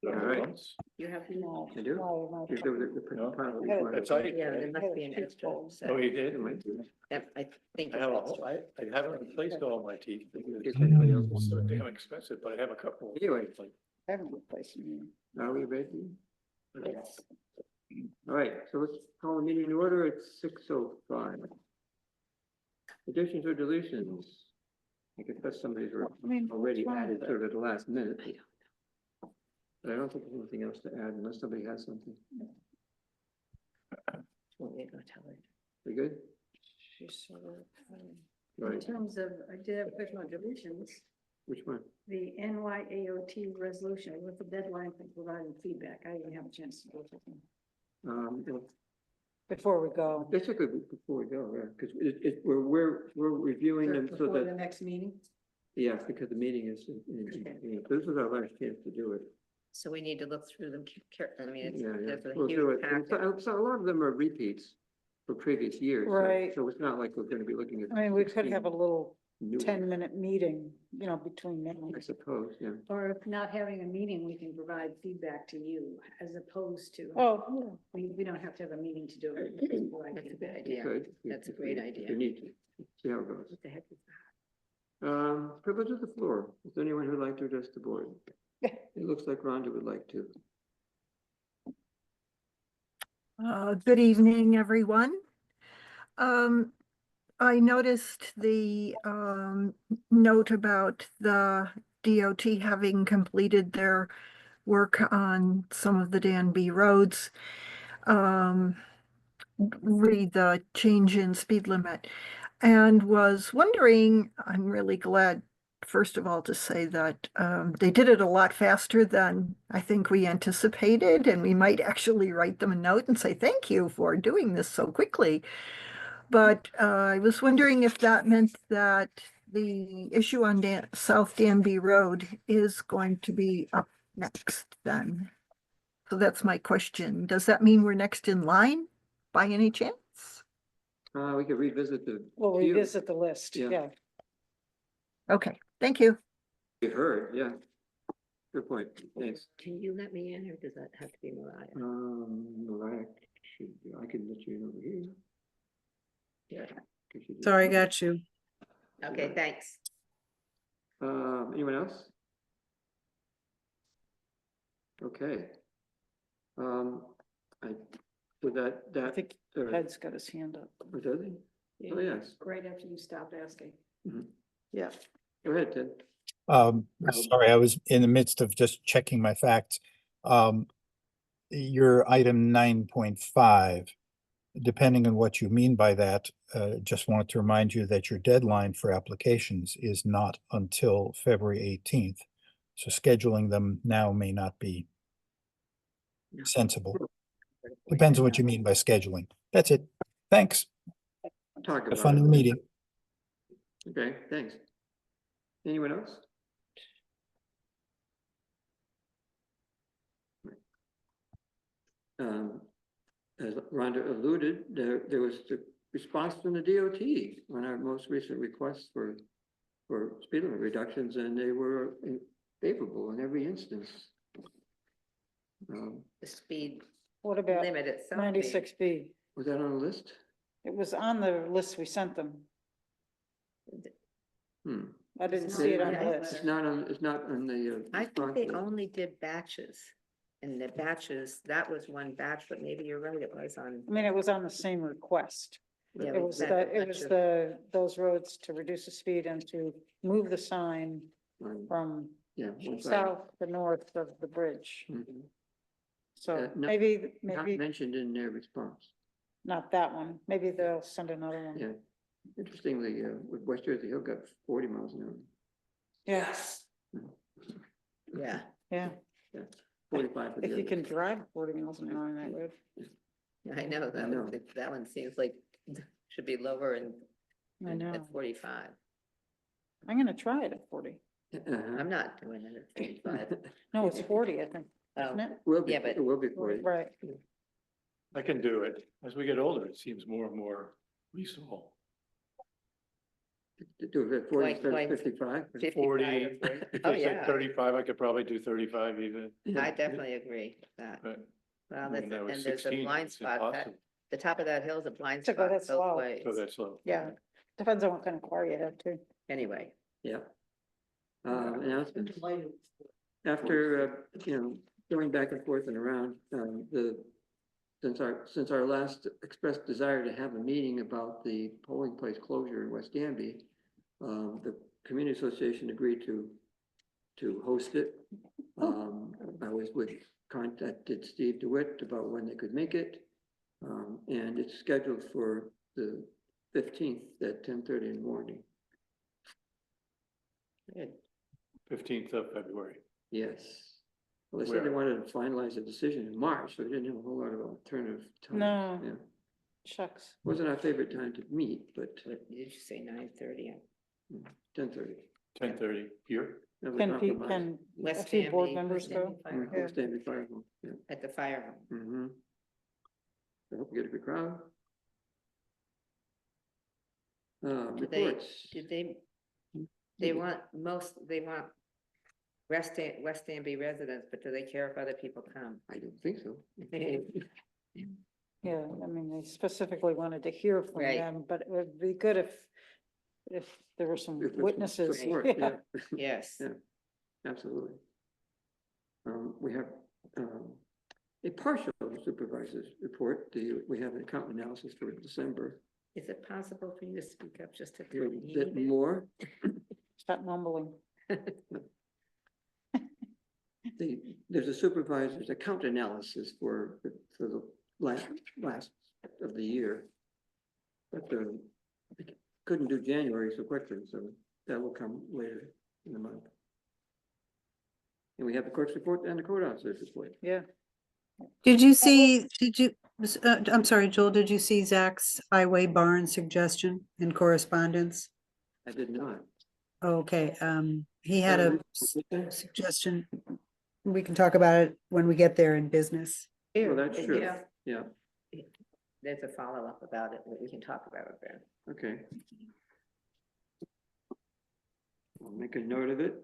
All right. You have them all. I do. No, If there was a No. pile of Yeah, That's requirements. right. Yeah, there must be an extra. Oh, set. he did? It might be. Yep, I think. I have it's extra. I haven't replaced all my teeth. Guess anybody else It's so will- damn expensive, but I have a couple. Anyway. I haven't replaced them. Are we ready? Yes. All right, so let's call the meeting in order at 6:05. Additions or deletions? I guess that's somebody's already what's wrong added with sort of at the last minute. I don't But I don't think there's anything else to add unless somebody has something. Want me to go tell her? We good? She's sort of, Right, In terms of, I did have a question on deletions, which one? the NYAOT resolution with the deadline for providing feedback. I didn't have a chance to go through them. Well, before we go. basically, before we go, yeah, because we're reviewing them so Before the that, next meeting. yeah, because the meeting is, this is our last chance to do it. So we need to look through them carefully. I mean, it's, Yeah, yeah, there's a we'll do huge it. And packet. so a lot of them are repeats for previous years. so- Right. So it's not like we're gonna be looking at. I mean, we could 16 have a little new ones, 10-minute meeting, you know, between now. I suppose, yeah. Or if not having a meeting, we can provide feedback to you as opposed to, Oh, we don't have to have a meeting to do it. That's a good We idea. could. That's a if great we- idea. if We need to, see how it goes. What the heck is Privilege of the floor. Is there anyone who'd like to address the board? It looks like Rhonda would like to. Good evening, everyone. I noticed the note about the DOT having completed their work on some of the Danby roads. Read the change in speed limit and was wondering, I'm really glad, first of all, to say that they did it a lot faster than I think we anticipated, and we might actually write them a note and say thank you for doing this so quickly. But I was wondering if that meant that the issue on South Danby Road is going to be up next then. So that's my question. Does that mean we're next in line by any chance? We could revisit the. we'll few revisit the list, Yeah. yeah. Okay, thank you. We heard, yeah. Good point, thanks. Can you let me in or does that have to be Mariah? Mariah I can let you in over here. Yeah. 'Cause she did- Sorry, got you. Okay, thanks. Anyone else? Okay. So I that, think Ed's got his hand up. oh, does he? Oh, yes. Right after you stopped asking. Yeah. Go ahead, Ted. Sorry, I was in the midst of just checking my facts. Your item 9.5, depending on what you mean by that, just wanted to remind you that your deadline for applications is not until February 18th. So scheduling them now may not be sensible. Depends on what you mean by scheduling. That's it. Thanks. Talk Have about fun in the it. meeting. Okay, thanks. Anyone else? As Rhonda alluded, there was the response from the DOT on our most recent request for speed limit reductions, and they were favorable in every instance. The speed What about limit itself. 96B? Was that on the list? It was on the list we sent them. I didn't see it on the Yeah. list. It's not on the. I think response they list. only did batches. And the batches, that was one batch, but maybe you're right, it was on. I mean, it was on the same request. Yeah, It we was sent the, a it bunch was of- those roads to reduce the speed and to move the sign Right, from yeah. one side. south to north of the bridge. Mhm. So No, maybe, Not maybe mentioned in their response. not that one. Maybe they'll send another one. Yeah. Interestingly, with West Jersey Hill got 40 miles an hour. Yes. Yeah, Yeah, 45 for the if you others. can drive 40 miles an hour on that road. I know, I know. that one seems like should be lower and I know. at 45. I'm gonna try it at 40. Uh-huh. I'm not doing it at 45. No, it's 40, I think, Oh, isn't it? Will be, Yeah, but- it will be 40. Right. I can do it. As we get older, it seems more and more reasonable. To do it at 40 Like- instead like of 55. 55 40, or 40. if Oh, they yeah. said 35, I could probably do 35 even, I definitely agree with that. but Well, when that was and there's a 16, blind it's spot, that, impossible. the top of that hill is a blind To go spot that both slow. ways. So that's low. Yeah, depends on what kind of car you have too. Anyway, Yeah. Announcements. After, going back and forth and around, since our last expressed desire to have a meeting about the polling place closure in West Danby, the community association agreed to host it. I was contacted Steve DeWitt about when they could make it. And it's scheduled for the 15th at 10:30 in the morning. good. 15th of February. Yes. Well, they said they Where? wanted to finalize a decision in March, so they didn't have a whole lot of alternative time. No. Yeah, Shucks. wasn't our favorite time to meet, but What did you say, 9:30? 10:30. 10:30 here. That was Can, compromised. can a West few board Danby, members West go? Danby Fire Hall. West Danby Fire Hall, yeah. At the fire hall. Mm-hmm. I hope we get a good crowd. Do they, Reports. did they want West Danby residents, but do they care if other people come? I don't think so. Yeah, I mean, they specifically wanted to hear from Right. them, but it would be good if there were some If it's witnesses. support, Yeah. yeah. Yes, Yeah. Absolutely. We have, a partial supervisor's report. We have an account analysis for December. is it possible for you to speak up just a A little tiny bit bit? more. Stop mumbling. There's a supervisor's account analysis for the last of the year. But I couldn't do January so quickly, so that will come later in the month. And we have the clerk's report and the code officer's report. Yeah. I'm sorry, Joel, did you see Zach's highway barn suggestion in correspondence? I did not. Okay, he had a suggestion. We can talk about it when we get there in business. Well, that's true. Yeah. Yeah, There's a follow-up about it that we can talk about it then. okay. I'll make a note of it.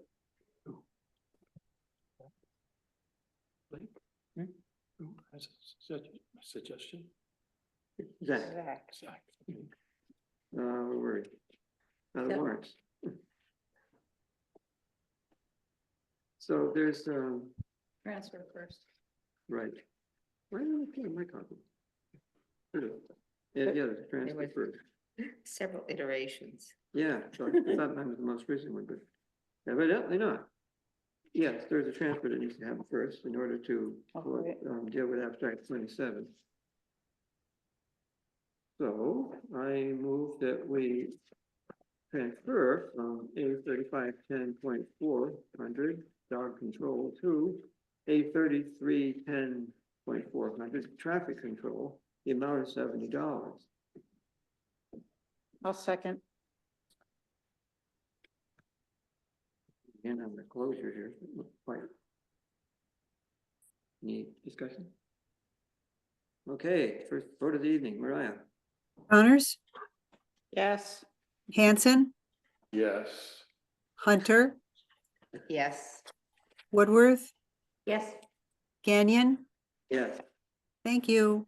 Who has a suggestion? Zach, Zach. Zach. where is it? Yeah. Lawrence. So there's, Transfer first. right. Why didn't I put my copy? Yeah, there's a transfer was- first. Several iterations. Yeah, so I thought mine was the most recent one, but evidently not. Yes, there's a transfer that needs to happen first in order to Okay. deal with abstract 27. So I move that we transfer from A 3510.400 dog control to A 3310.400 traffic control, the amount of $70. I'll second. Again, on the closure here, quite. Any discussion? Okay, first vote of the evening, Mariah. Connors, Yes. Hanson, Yes. Hunter, Yes, Woodworth, Yes. Gagnon. Yes. Thank you.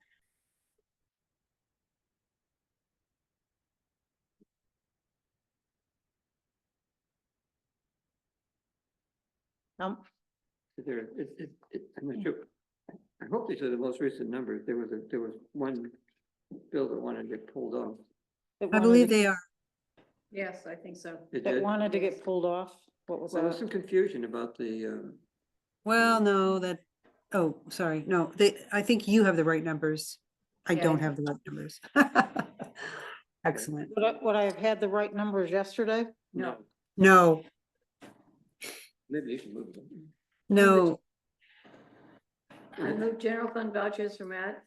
There, I'm not sure. I hope these are the most recent numbers. There was one bill that wanted to get pulled off. I believe they are. Yes, I think so. It That did. wanted to get pulled off. What was Well, there's that? some confusion about the, Well, no, oh, sorry, no, I think you have the right numbers. I Yeah, don't I- have the right numbers. Excellent. Would I have had the right numbers yesterday? no, No, maybe you should move them. no, I moved general fund vouchers from at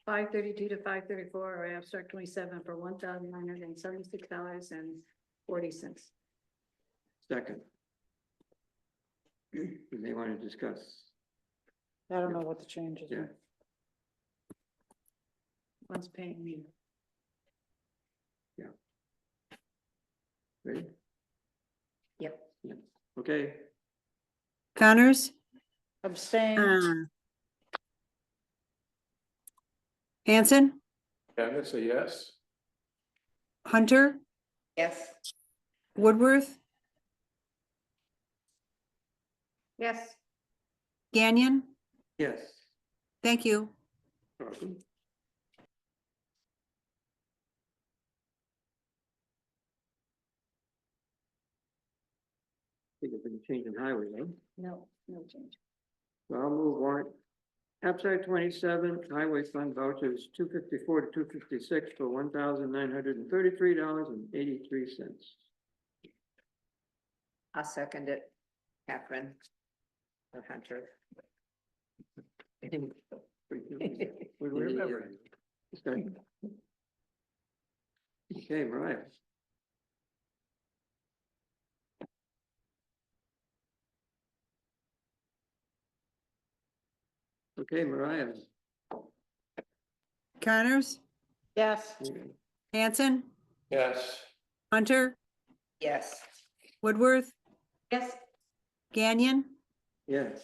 532 to 534, or abstract 27 for $1,976.40. Second. You may want to discuss. I don't know what the changes Yeah. are. One's paying me. Ready? Yep. Okay, Connors? Abstain, Hanson? Kevin, say yes. Hunter? Yes. Woodworth? Yes. Gagnon? yes. Thank you. Welcome. Think of any change in highway, though. No, no change. So I'll move warrant. Abstract 27, highway fund vouchers, 254 to 256 for $1,933.83. I'll second it. Catherine. Or Hunter. We remember. Okay, Mariah. Okay, Mariah. Connors? yes, Hanson? Yes. Hunter? Yes. Woodworth? Yes, Gagnon? Yes.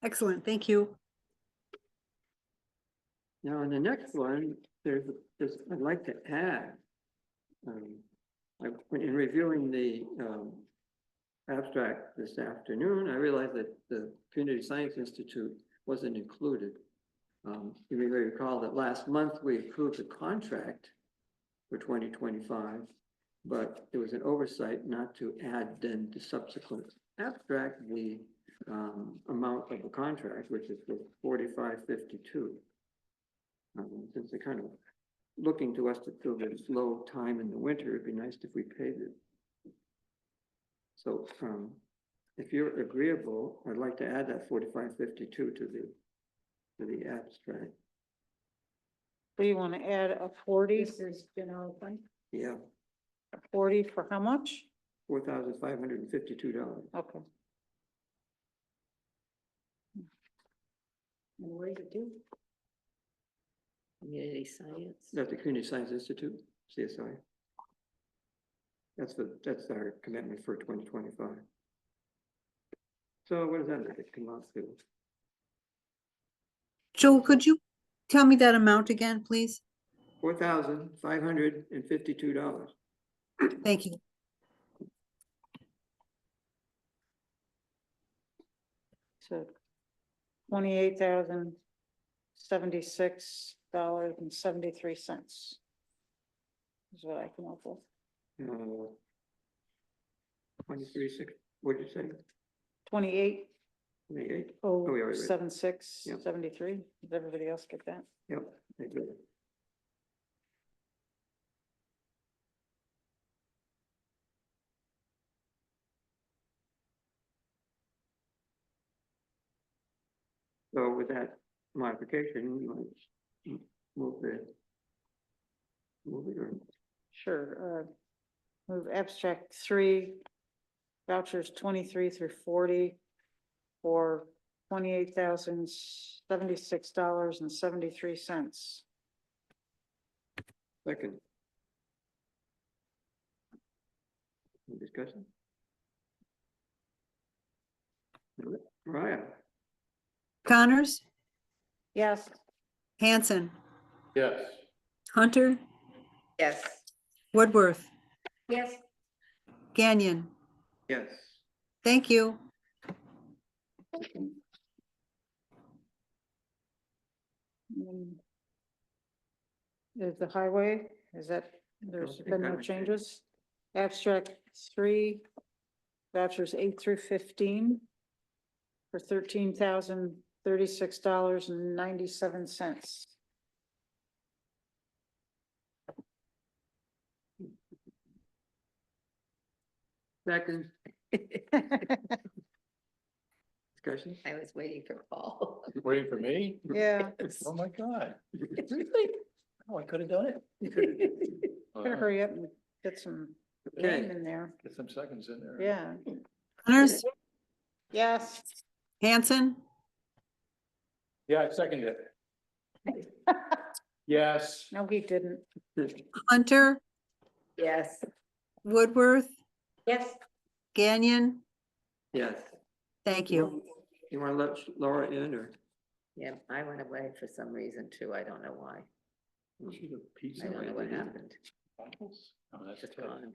Excellent, thank you. Now, on the next one, I'd like to add. In reviewing the abstract this afternoon, I realized that the Community Science Institute wasn't included. You may recall that last month we approved a contract for 2025, but there was an oversight not to add then the subsequent abstract, the amount of the contract, which is the 4552. Since they're kind of looking to us to fill this low time in the winter, it'd be nice if we paid it. So, if you're agreeable, I'd like to add that 4552 to the abstract. do you want to add a 40, this is general fund. Yeah, 40 for how much? $4,552. Okay, And where is it due? Community science. That's the Community Science Institute, CSI. That's our commitment for 2025. So what does that make it come out to? Joel, could you tell me that amount again, please? $4,552. Thank you. so $28,076.73 is what I come up with. 23.6, what'd you say? 28 28? oh we already read. 76 Yep. 73. Does everybody else get that? Yep, they do. So with that modification, let's move it. Move it or? Sure, move abstract 3, vouchers 23 through 40 for $28,076.73. Second. Any discussion? Mariah, Connors? Yes, Hanson? Yes. Hunter? Yes. Woodworth? Yes, Gagnon? yes. Thank you. is the highway, is that, there's think been that no would change. changes? Abstract 3, vouchers 8 through 15 for $13,036.97. Second, discussion? I was waiting for Paul. Waiting for me? Yeah, Oh, my God. Really? Oh, I could have done it. better hurry up and get some Okay, game in there. Get some seconds in there. Yeah, Connors? yes, Hanson? Yeah, I seconded it. Yes. no, he didn't. Hunter? Yes. Woodworth? Yes. Gagnon, Yes. thank you. You want to let Laura in or? Yeah, I went away for some reason too. I don't know why. She's a pizza. I don't know what lady. happened. Apples? Oh, that's It's Ted. gone.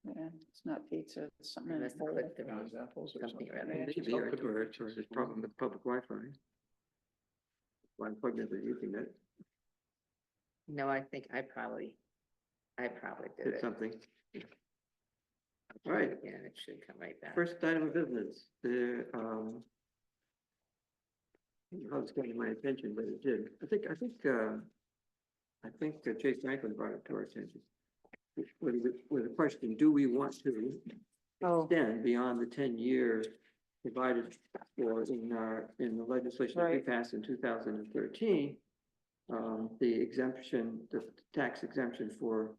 Yeah, it's not pizza, it's I something. in must the have bowl. clicked the wrong Those apples or something something. or other. Maybe It's or all could be or pictures. there's a problem with public Wi-Fi. Why I'm plugged into Ethernet, No, I think I probably did did it. something. All right, Yeah, it should come right back. first item of business, I don't know how it's getting my attention, but it did. I think Chase Franklin brought it to our attention. With the question, do we want to Oh, extend beyond the 10 years provided for in the legislation that we Right. passed in 2013? The exemption, the tax exemption for,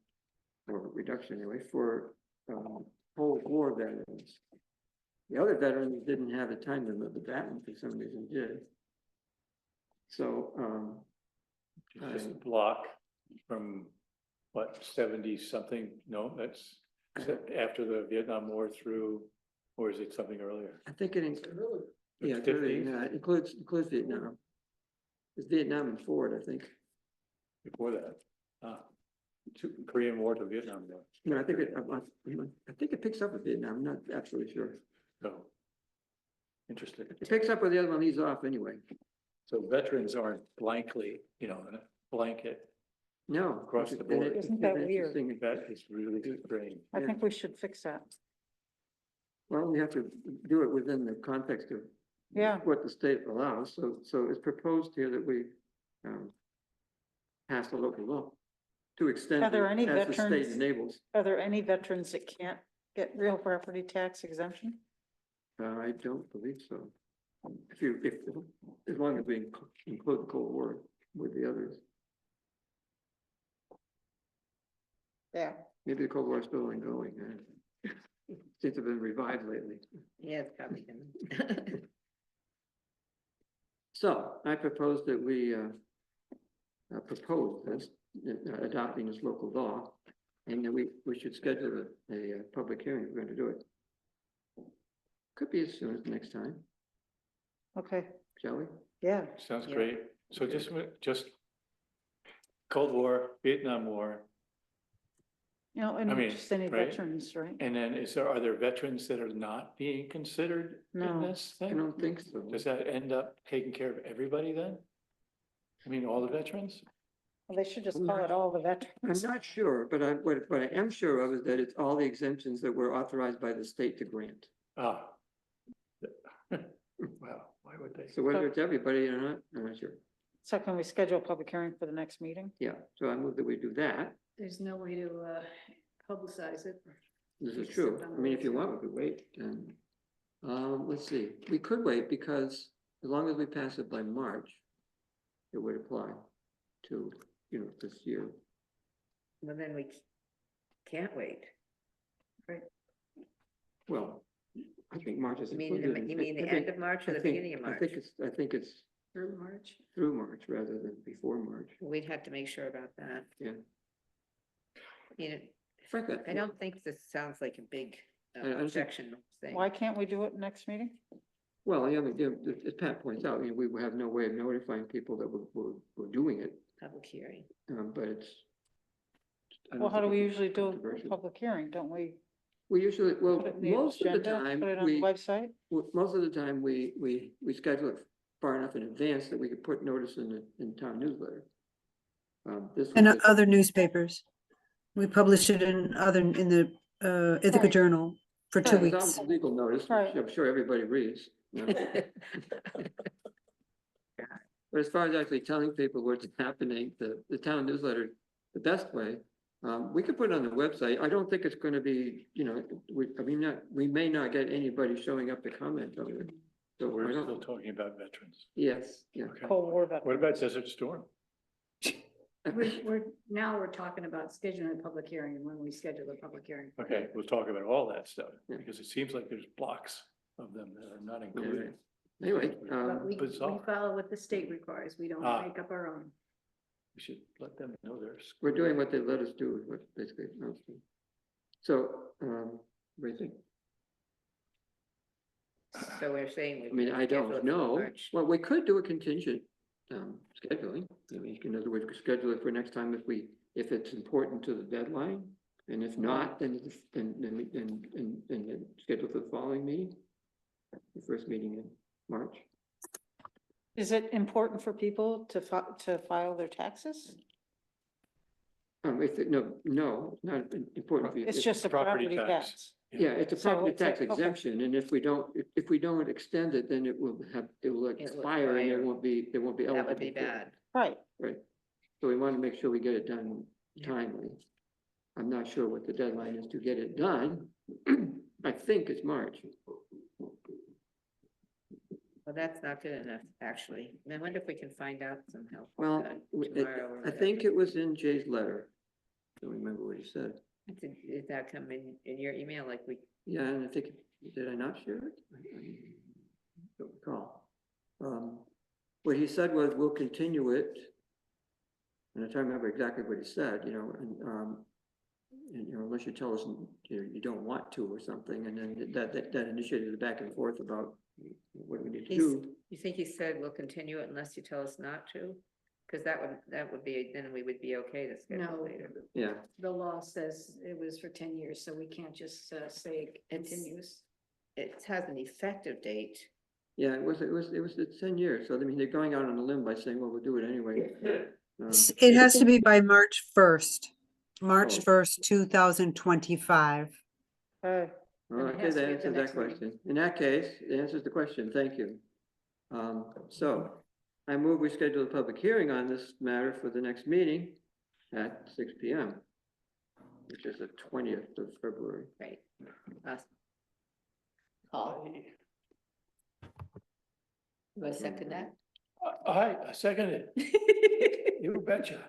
or reduction anyway, for Cold War veterans. The other veterans didn't have a time limit, but that one for some reason did. So, Just a block from what, 70 something? No, that's is that after the Vietnam War through, or is it something earlier? I think it, yeah, The it's really, 50s? it includes Vietnam. It's Vietnam and Ford, I think. Before that? Korean War to Vietnam War. No, I think it picks up with Vietnam. I'm not absolutely sure. So, interesting. It picks up where the other one leaves off anyway. So veterans aren't blankly, in a blanket. No. Across the and board. Isn't that it's weird? interesting. That is really strange. I Yeah. think we should fix that. Well, we have to do it within the context of Yeah. what the state allows. So it's proposed here that we pass a local law to extend Are there it any as the state veterans- enables. Are there any veterans that can't get real property tax exemption? I don't believe so. If, as long as we include the Cold War with the others. Yeah. Maybe the Cold War is still ongoing. Seems to have been revived lately. Yeah, it's probably gonna. So I propose that we propose this, adopting this local law, and then we should schedule a public hearing if we're going to do it. Could be as soon as next time, Okay, shall we? yeah. Sounds Yeah. great. So just Cold War, Vietnam War, And I mean, just any right? veterans, right? and then are there veterans that are not being considered in No. this I thing? don't think so. Does that end up taking care of everybody then? I mean, all the veterans? Well, they should just I'm call not- it all the I'm veterans. not sure, but what I am sure of is that it's all the exemptions that were authorized by the state to grant. Ah. Wow, why would they? So whether it's everybody or not, I'm not sure. So can we schedule a public hearing for the next meeting? Yeah, so I move that we do that. There's no way to publicize it. This is Just true. sit on I the mean, if you website. want, we could wait and, let's see, we could wait because as long as we pass it by March, it would apply to, this year. Well, then we can't wait. Well, I think March is You mean, included. you mean the end of March or the beginning of March? I think it's Through March. through March rather than before March. We'd have to make sure about that. Yeah. Frankly, I don't think this sounds like a big I don't think- objection thing. Why can't we do it next meeting? well, I mean, as Pat points out, we will have no way of notifying people that we're doing it, Public hearing. but it's. I don't Well, how do think we it's usually do a controversial. public hearing? Don't we We usually, well, put it in the most of the agenda, time, put it on the website? most of the time, we schedule it far enough in advance that we could put notice in town newsletter. This And was just- other newspapers. We published it in the Ithaca Right. Journal for 2 Yeah, it's weeks. on Legal notice, which Right. I'm sure everybody reads. But as far as actually telling people what's happening, the town newsletter, the best way, we could put it on the website. I don't think it's gonna be, we may not get anybody showing up to comment on it. So We're I still don't, talking about veterans. yes, yeah. Okay. Cold War What veterans. about Desert Storm? We're talking about scheduling a public hearing and when we schedule the public hearing. Okay, we'll talk about all that stuff, Yeah. because it seems like there's blocks of them that are not included. Anyway, But we Bizarre. follow what the state requires. We don't Ah. make up our own. We should let them know theirs. we're doing what they let us do, is what basically it amounts to. So, What do you think? So we're saying. I mean, I don't know. Well, we could do a contingent scheduling. I mean, in other words, we could schedule it for next time if it's important to the deadline. And if not, then schedule for the following meeting, the first meeting in March. Is it important for people to file their taxes? No, not important. For you. It's just a property property tax. tax. Yeah, it's a So property it's a- tax okay. exemption, and if we don't extend it, then it will expire and expire. there won't be eligible. That would be for it. bad. Right. Right. So we want to make sure we get it done timely. I'm not sure what the deadline is to get it done. I think it's March. Well, that's not good enough, actually. I wonder if we can find out somehow. Well, tomorrow or I think it was in Jay's letter. I don't remember what he said. Did that come in your email like we? Yeah, and I think, did I not share it? I don't recall. What he said was, we'll continue it. And I try to remember exactly what he said, and unless you tell us, you don't want to or something, and then that initiated the back and forth about what we need to do. You think he said we'll continue it unless you tell us not to? Because that would be, then we would be okay to schedule No. later. Yeah, The law says it was for 10 years, so we can't just say continues. It has an effective date. yeah, it was 10 years, so I mean, they're going out on a limb by saying, well, we'll do it anyway. It has to be by March 1st, March Oh. 1st, 2025. Well, And it okay, has to that be at the answers that next meeting. question. In that case, it answers the question, thank you. So, I move we schedule a public hearing on this matter for the next meeting at 6 p.m., which is the 20th of February. Right. Paul. You want to second that? I second it. You betcha.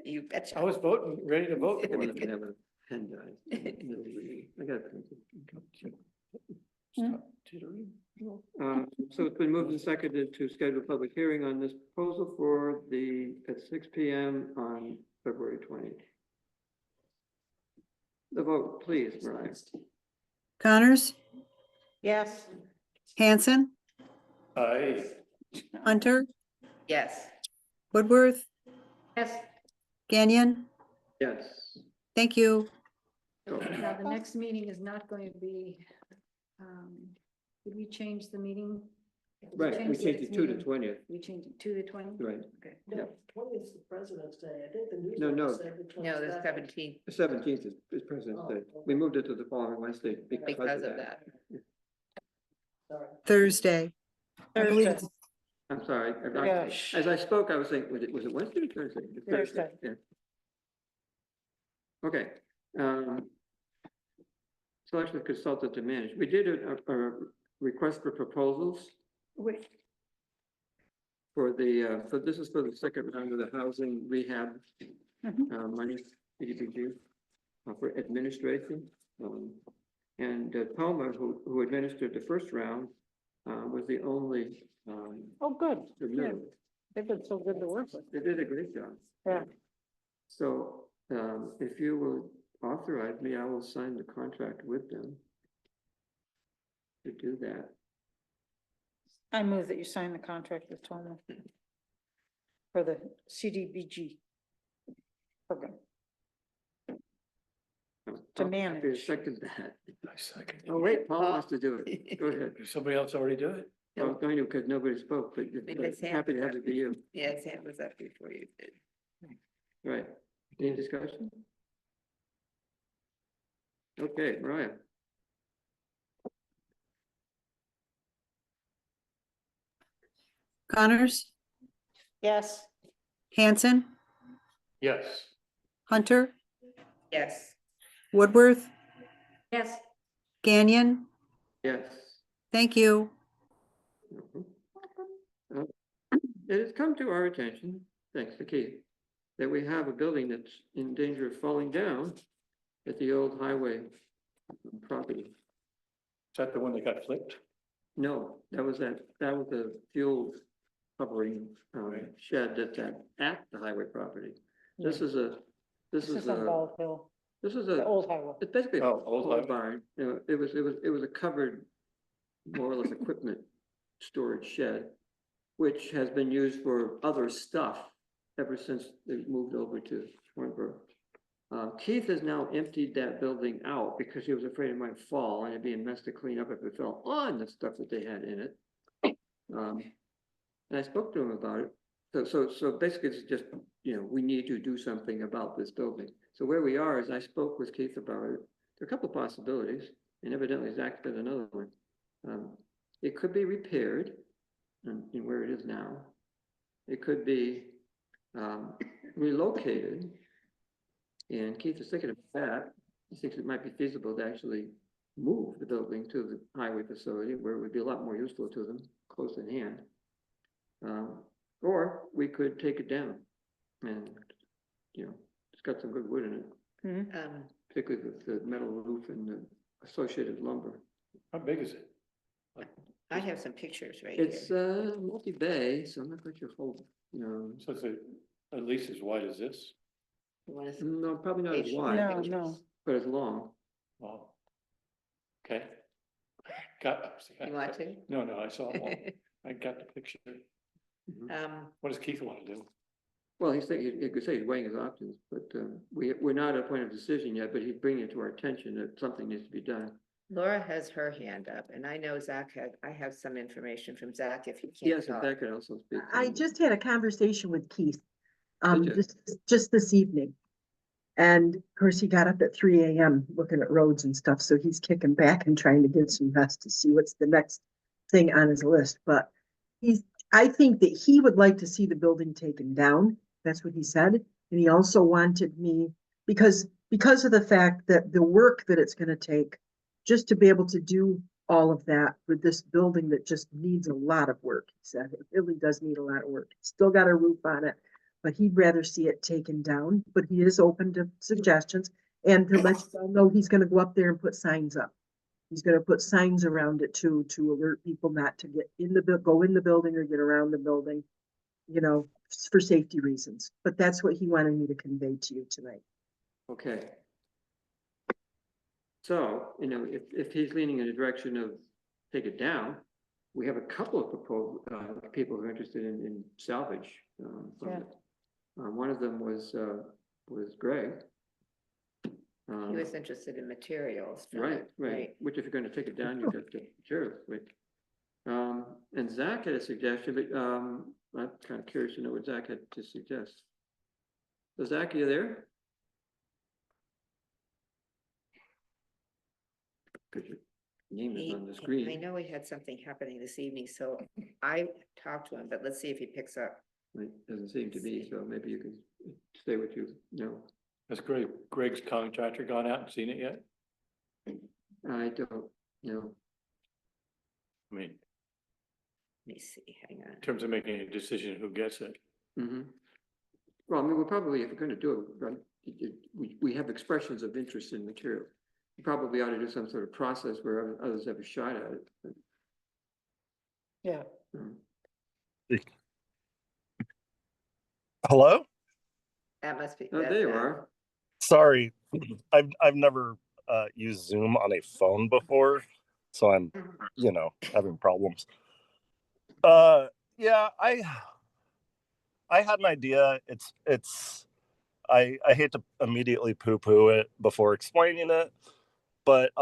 You betcha. I was ready to vote I for wonder if it. we have a pen, guys. I got a pen. Stop tittering. So it's been moved and seconded to schedule a public hearing on this proposal at 6 p.m. on February 20th. The vote, please, Mariah. Connors, Yes. Hanson, Aye. Hunter, Yes. Woodworth, Yes, Gagnon. Yes. Thank you. now the next meeting is not going to be, did we change the meeting? Right, we the changed next it to the meeting. 20th, We changed it to the 20th? right? Okay. Yeah. 20th is the President's Day. I think the news. No, no. No, the 17th The 17th is President's Day. We moved it to the following Wednesday because of that. Sorry. Thursday. I believe Thursday. I'm sorry. Yeah. As I spoke, I was thinking, was it Wednesday or Thursday? It's Thursday. Yeah. Okay. Selection of consultant to manage. We did a request for proposals Wait, for so this is for the second round of the housing rehab money, CDBG, for administration. And Palmer, who administered the first round, was the only Oh, good. submitted. They've been so good to work with. They did a great job. Yeah. So, if you will authorize me, I will sign the contract with them to do that. I move that you sign the contract with Toma for the CDBG program. To I'll manage. second that. I second it. Oh, wait, Paul wants to do it. Go ahead. Did somebody else already do it? I was going to because nobody spoke, but Maybe it's happy to have it be you. Yes, it was up before you did. Right. Any discussion? Okay, Mariah. Connors, Yes. Hanson, Yes. Hunter, Yes. Woodworth, yes, Gagnon. Yes. Thank you. Mhm. It has come to our attention, thanks to Keith, that we have a building that's in danger of falling down at the old highway property. Is that the one that got flipped? No, that was the fuel covering shed that's at the highway property. This is This is on a, Ball Hill. This is The a, old highway. it's basically a Oh, old old highway. barn, you know, it was a covered, more or less equipment storage shed, which has been used for other stuff ever since they moved over to Warrenboro. Keith has now emptied that building out because he was afraid it might fall and it'd be a mess to clean up if it fell on the stuff that they had in it. And I spoke to him about it. So basically it's just, you know, we need to do something about this building. So where we are is I spoke with Keith about it. There are a couple of possibilities, and evidently Zach did another one. It could be repaired in where it is now. It could be relocated. And Keith is thinking about that. He thinks it might be feasible to actually move the building to the highway facility where it would be a lot more useful to them, close at hand. Or we could take it down and, you know, it's got some good wood in it, particularly the metal roof and the associated lumber. How big is it? I have some pictures right It's here. multi-bay, so I'm not quite sure whole, So it's at least as wide as this? You wanna see no, probably not as page- wide, No, pictures? no. but as long. Wow. Okay. You want to? No, I saw it all. I got the picture. Mhm. What does Keith want to do? Well, he's thinking, you could say he's weighing his options, but we're not at a point of decision yet, but he's bringing it to our attention that something needs to be done. Laura has her hand up, and I know I have some information from Zach if he can't Yes, and talk. that could also speak. to I it. just had a conversation with Keith, Did you? just this evening. And of course, he got up at 3 AM looking at roads and stuff, so he's kicking back and trying to get some rest to see what's the next thing on his list. But I think that he would like to see the building taken down. That's what he said. And he also wanted me, because of the fact that the work that it's gonna take just to be able to do all of that for this building that just needs a lot of work, he said. It really does need a lot of work. It's still got a roof on it, but he'd rather see it taken down, but he is open to suggestions. And to let you all know, he's gonna go up there and put signs up. He's gonna put signs around it too, to alert people not to get in go in the building or get around the building, for safety reasons. But that's what he wanted me to convey to you tonight. Okay. So, if he's leaning in the direction of take it down, we have a couple of proposed, people who are interested in salvage. From Yeah. it. One of them was Greg. He was interested in materials. from Right, it, right, which if you're gonna take it down, you've got the materials, right? And Zach had a suggestion, but, I'm kind of curious to know what Zach had to suggest. So Zach, are you there? Cause your name is on the I screen. know we had something happening this evening, so I talked to him, but let's see if he picks up. It doesn't seem to be, so maybe you can stay with you, Has Greg's contractor gone out and seen it yet? I don't know. I mean, Let me see, hang on. in terms of making a decision who gets it. Mhm. Well, I mean, we're probably, if we're gonna do it, right, we have expressions of interest in material. You probably ought to do some sort of process where others have a shot at it. but, Yeah. um, Hello? That must be. Oh, that's there you Zach. are. Sorry, I've never used Zoom on a phone before, so I'm having problems. Yeah, I had an idea. I hate to immediately poo-poo it before explaining it, but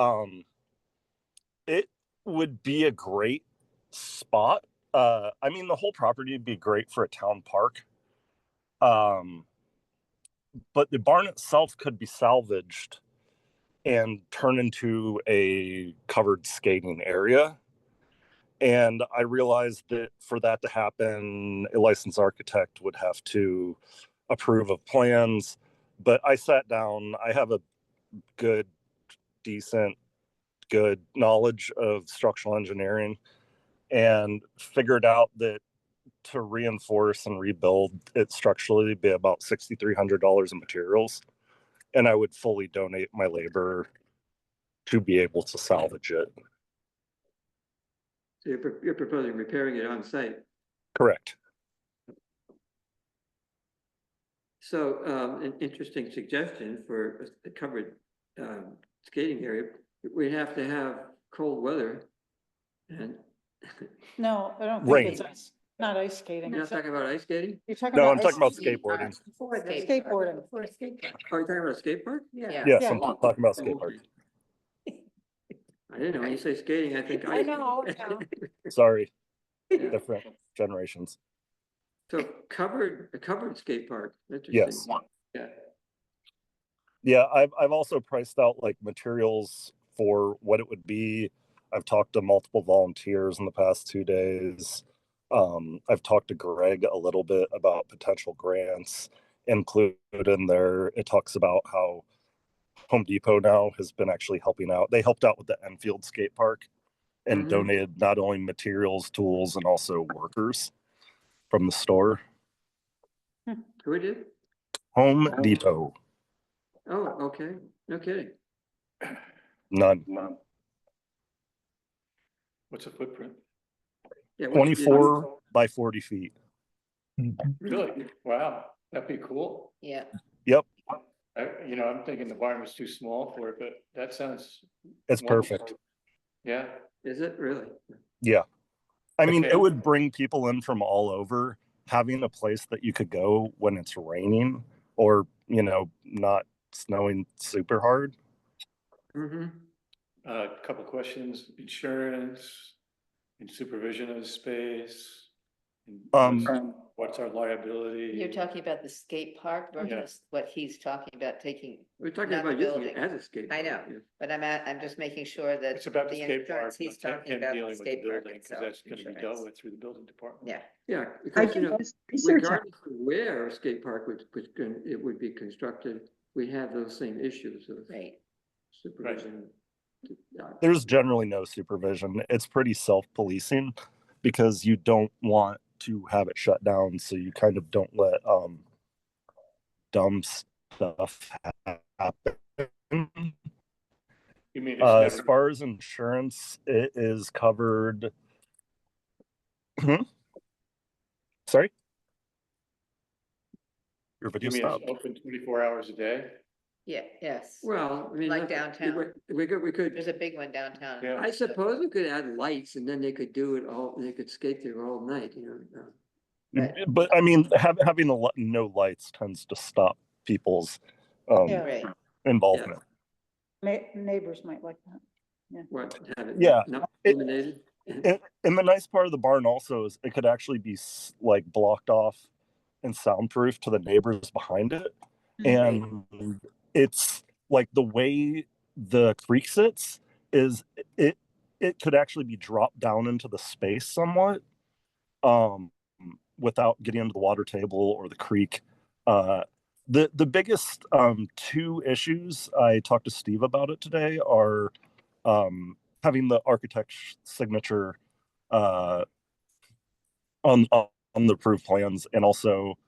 it would be a great spot. I mean, the whole property would be great for a town park. But the barn itself could be salvaged and turned into a covered skating area. And I realized that for that to happen, a licensed architect would have to approve of plans. But I sat down, I have a good knowledge of structural engineering, and figured out that to reinforce and rebuild it structurally be about $6,300 in materials. And I would fully donate my labor to be able to salvage it. So you're proposing repairing it on site. Correct. So, an interesting suggestion for a covered, skating area, we'd have to have cold weather. And No, I don't Rain. think it's ice, not ice skating. you're not talking about ice skating? You're talking No, about. I'm talking about ice skating. skateboarding. Before the- Skateboarding. Before skate park. Oh, you're talking about a skate park? Yeah. Yes, Yeah. I'm talking about skate park. I didn't know, when you say skating, I think. I know. Sorry, Yeah. different generations. So a covered skate park, interesting. Yes. Yeah. Yeah, I've also priced out like materials for what it would be. I've talked to multiple volunteers in the past 2 days. I've talked to Greg a little bit about potential grants included in there. It talks about how Home Depot now has been actually helping out. They helped out with the Enfield skate park and Mhm. donated not only materials, tools, and also workers from the store. Who did? Home Depot, Oh, okay, no kidding. none. What's the footprint? Yeah, what's the- 24 by 40 feet. Mhm. Really? Wow, that'd be cool. Yeah, Yep, I'm thinking the barn was too small for it, but that sounds. it's wonderful. perfect. Yeah, Is it really? Yeah. I mean, Okay. it would bring people in from all over. Having a place that you could go when it's raining or, not snowing super hard. Mm-hmm. a couple questions, insurance and supervision of the space. and What's our liability? you're talking about the skate park versus what he's talking about taking, We're talking Not the about using it building. as a skate. I know. park, yeah. but I'm just making sure that It's about the the skate park, insurance, he's and talking him about the dealing with the skate park building, because itself. that's gonna be dealt insurance. with through the building department. Yeah, Yeah, I because, did this research. regardless of where a skate park it would be constructed, we have those same issues of right. supervision. There's generally no supervision. It's pretty self-policing because you don't want to have it shut down. So you kind of don't let dumb stuff happen. You mean it's As never, far as insurance, it is covered. Sorry? Your video you mean stopped. it's open 24 hours a day? Yeah, yes. Well, I mean. Like that's- downtown. We could, There's a big one downtown. Yeah. I suppose we could add lights and then they could do it all, they could skate there all night, Right. But I mean, having no lights tends to stop people's Yeah. Right, involvement. Neighbors might like that. What, have it Yeah. not It- illuminated? And the nice part of the barn also is it could actually be like blocked off and soundproof to the neighbors behind it. And it's like the way the creek sits is it could actually be dropped down into the space somewhat without getting into the water table or the creek. The biggest two issues, I talked to Steve about it today, are having the architect's signature on the approved plans, and also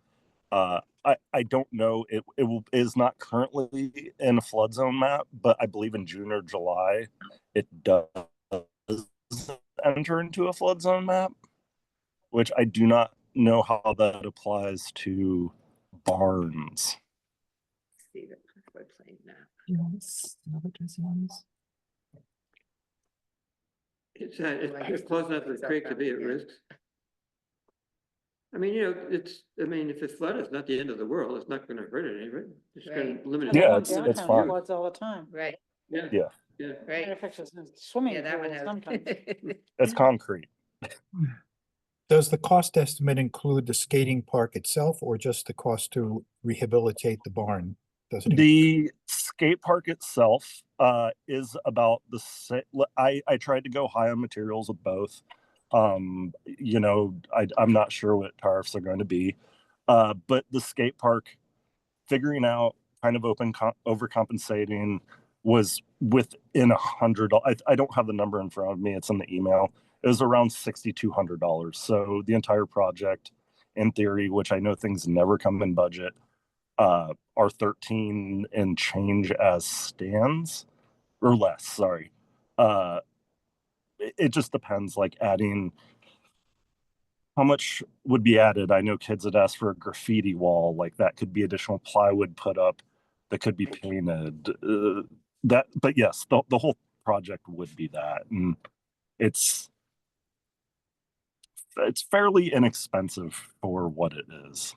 I don't know, it is not currently in a flood zone map, but I believe in June or July it does enter into a flood zone map, which I do not know how that applies to barns. see the floodplain now. It's close enough to the creek to be at risk. I mean, if it's flooded, it's not the end of the world. It's not gonna hurt it, right? It's gonna Right. limit. Yeah, One it's downtown fine. Floods all the time. Right, Yeah. Yeah. Yeah. right. Matter of fact, there's swimming Yeah, that one pools has. sometimes. It's concrete. Does the cost estimate include the skating park itself or just the cost to rehabilitate the barn? Does it? The skate park itself is about the same. I tried to go high on materials with both. I'm not sure what tariffs are going to be, but the skate park, figuring out kind of overcompensating was within $100. I don't have the number in front of me. It's in the email. It was around $6,200. So the entire project, in theory, which I know things never come in budget, are 13 and change as stands, or less. Sorry. It just depends. Like adding how much would be added? I know kids had asked for a graffiti wall, like that could be additional plywood put up that could be painted. But yes, the whole project would be that. And it's fairly inexpensive for what it is.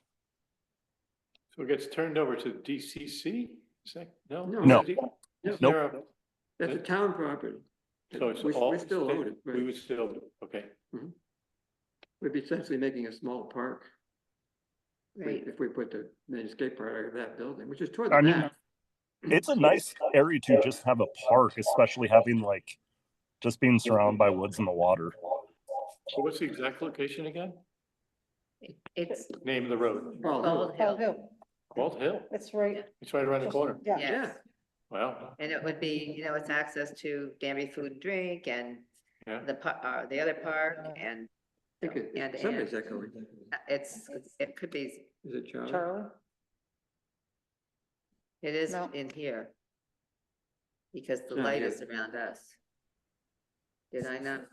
So it gets turned over to DCC? Is that, no? No. Is it- No. is there a- That's a town property. So it's We all. still own it, We right? would still, okay. We'd be essentially making a small park. Right, If we put the main skate park out of that building, which is toward I the mean, back. it's a nice area to just have a park, especially having like just being surrounded by woods and the water. So what's the exact location again? it's Name of the road? Well, Bald Bald Hill, Hill, Walt Hill. it's right, It's right around the corner. yeah. yes. Wow. And it would be, you know, it's access to Danby Food and Drink and Yeah. the other park and I think and- somebody's echoing. it could be, Is it Charlie? Charlie? it is No. in here. Because the Not light here. is around us. Did I not,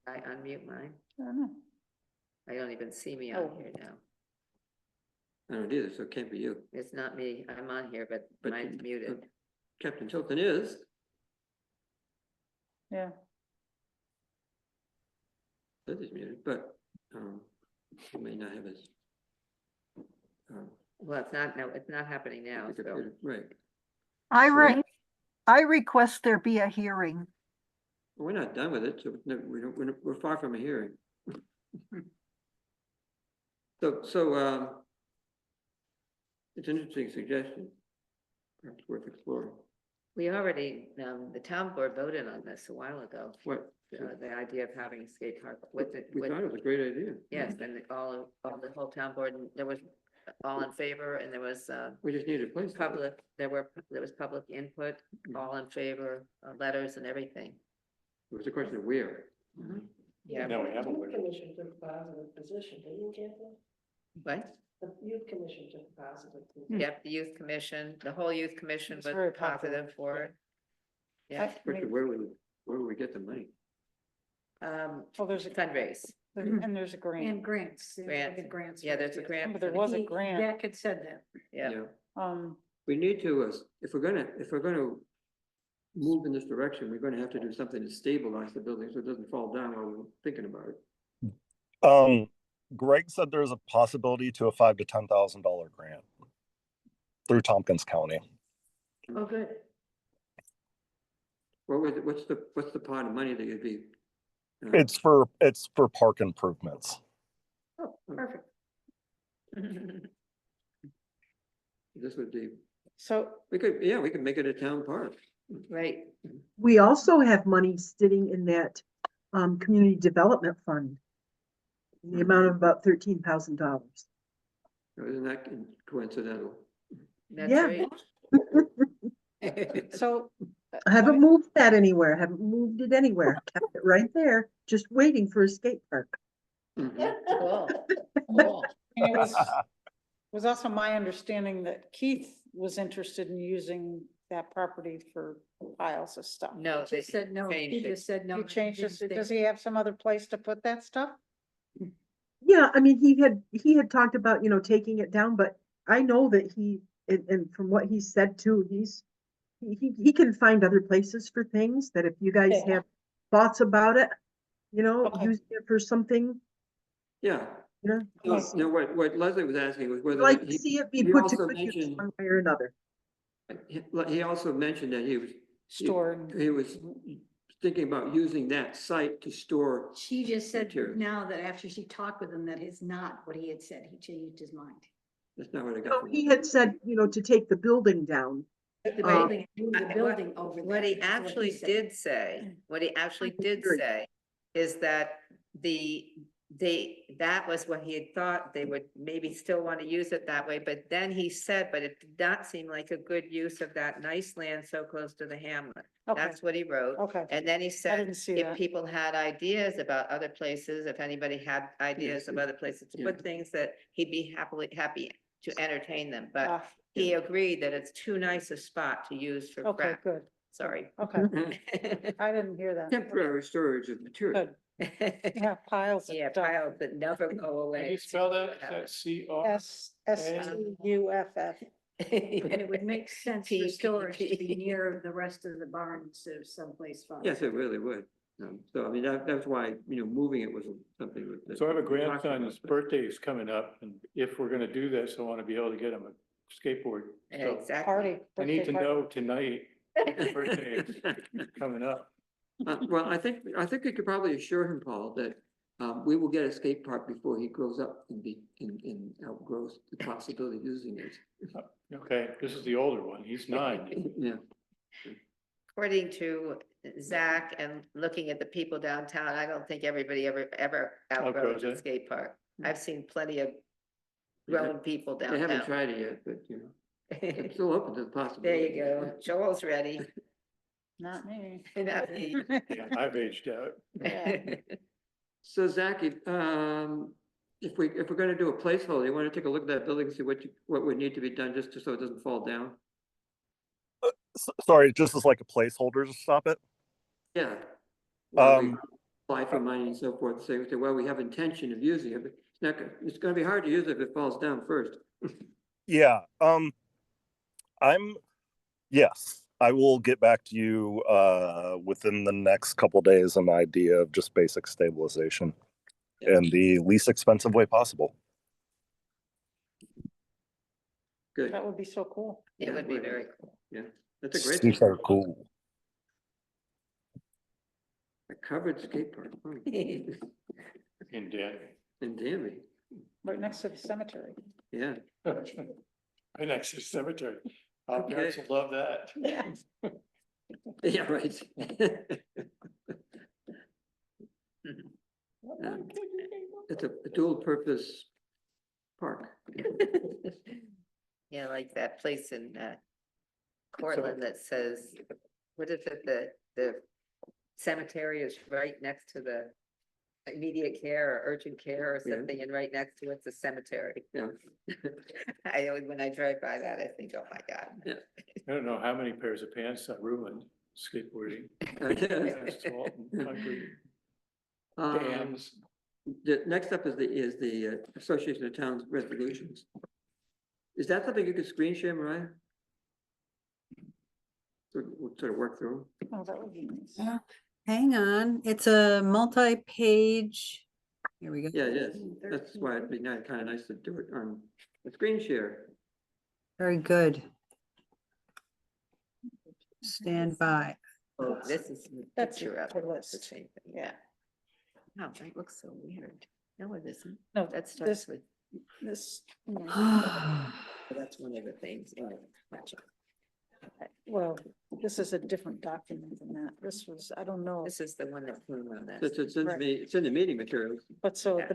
I unmute mine? I don't know. I don't even see me Oh. on here now. I don't either, so it can't be you. It's not me, I'm on here, but But mine's you- muted. Captain Tilton is. Yeah, Says he's muted, but, he may not have his. Well, it's not, no, it's not happening now, so. computer. Right. I request there be a hearing. Well, we're not done with it, so we're far from a hearing. So, it's an interesting suggestion. Perhaps worth exploring. We already, the town board voted on this a while ago, What? the idea of having a skate park with it, We with, thought it was a great idea. yes, and the whole town board, and there was all in favor, and there was, We just needed a place. for it. there was public input, all in favor, letters and everything. It was a question of where. Yeah, No, we The haven't. youth commission took a positive position, didn't you, Kathleen? but, The youth commission took a positive position. yep, the youth commission, the whole youth commission It's was very popular. positive for it. Yeah, Question, where would we get the money? well, there's a, fundraise, and there's a grant, And grants. there's Grants. like a grants. Yeah, for there's a it. grant. but there was a He- grant, Jack had said that. yeah. We need to, if we're gonna move in this direction, we're gonna have to do something to stabilize the building so it doesn't fall down while we're thinking about it. Greg said there's a possibility to a $5,000 to $10,000 grant through Tompkins County. Oh, good. What's the pot of money that you'd be? It's for park improvements. Oh, perfect. This would be, so, we could make it a town park. Right, We also have money sitting in that community development fund. In the amount of about $13,000. Isn't that coincidental? that's Yeah. right. so. I haven't moved that anywhere, haven't moved it anywhere, kept it right there, just waiting for a skate park. Mhm. Cool, cool. And it was also my understanding that Keith was interested in using that property for piles of stuff. No, He they said no, he changed it. just said no. You changed this, didn't does think- he have some other place to put that stuff? Yeah, I mean, he had talked about, taking it down, but I know that and from what he said too, he can find other places for things that if you guys Yeah. have thoughts about it, Okay. use it for something, Yeah. you know. No, what Leslie was asking was I'd whether. like to he- see it be he put to also good use mentioned- one way or another. He also mentioned that he was. Stored. He was thinking about using that site to store. She just said Materials. now that after she talked with him, that is not what he had said. He changed his mind. That's not what I got. So from he him. had said, to take the building down. The Um, building, move the building over. What there, he is actually said. did say, what he actually did agree. say is that that was what he had thought, they would maybe still want to use it that way, but then he said, but it did not seem like a good use of that nice land so close to the hamlet. Okay, That's what he wrote. okay, And then he I said, didn't see if that. people had ideas about other places, if anybody had ideas of yes. other places to Yeah. put things, that he'd be happy to entertain them, but Ah, he agreed that it's too nice a spot to use for Okay, crack. good, Sorry. okay, I didn't hear that. Temporary storage of material. Good, Yeah, piles of Yeah, stuff. piles that never go away. Can you spell that? Is that C-O? STUFF. And it would make sense for storage to be PPP. near the rest of the barn instead of someplace far. Yes, it really would. So I mean, that's why, moving it was something that. So I have a we talked about, grandson's but- birthday is coming up, and if we're gonna do this, I wanna be able to get him a skateboard. So Exactly. Party. I need to birthday party. know tonight, his birthday is coming up. Well, I think we could probably assure him, Paul, that we will get a skate park before he grows up and outgrows the possibility of using it. Okay, this is the older one, he's 9. Yeah. According to Zach and looking at the people downtown, I don't think everybody ever outgrows Outgrows a it. skate park. I've seen plenty of grown people They haven't downtown. tried it yet, but it's still open to the There possibility. you go. Joel's ready. Not me. Not me. Yeah, I've aged out. Yeah. So Zach, if we're gonna do a placeholder, you wanna take a look at that building and see what would need to be done just so it doesn't fall down? Sorry, just as like a placeholder to stop it. Yeah. Well, we Um, apply for money and so forth, say, well, we have intention of using it, but it's gonna be hard to use it if it falls down first. Yeah. Yes, I will get back to you within the next couple days, an idea of just basic stabilization in the least expensive way possible. Good, That would be so cool. It would be very cool. yeah, that's a great. Super cool. A covered skate park. Oh, In Danby. in Danby, Right next to the cemetery. yeah. Right next to the cemetery. Our Okay. parents will love that. Yeah, right. It's a dual purpose park. Yeah, like that place in Cortland that says, what is it, the cemetery is right next to the immediate care or urgent care or Yeah. something, and right next to it's a cemetery. Yeah. I always, when I drive by that, I think, oh my God. I don't know how many pairs of pants I ruined skateboarding. Asphalt and concrete dams. The next up is the Association of Towns resolutions. Is that something you could screen share, Mariah? We'll sort of work through. Oh, that would be nice. Yeah. Hang on, it's a multi-page. Here we go. Yeah, it is. That's why it'd be kind of nice to do it on the screen share. Very good. Stand by. Oh, this is the That's picture of the it, the list. same thing. Yeah. Oh, that looks so weird. No, it isn't. No, That starts this, with, this, that's one of the things. in it. Gotcha. well, this is a different document than that. This was, I don't know. This is the one that came on this. It's in Right. it's in the meeting materials. But so Yeah.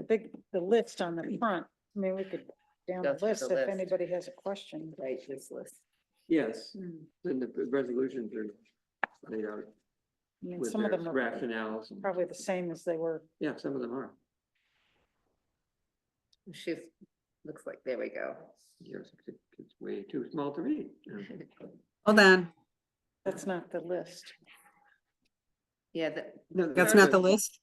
the list on the front, I mean, we could down Go the through list the if list. anybody has a question. Right, this list. Yes, Hmm. then the resolutions are laid out I mean, with some of their them are rationales. probably the same as they were. Yeah, some of them are. She's, looks like, there we go. Yes, it's way too small to read. Hold on, That's not the list. Yeah, No, that's not the list?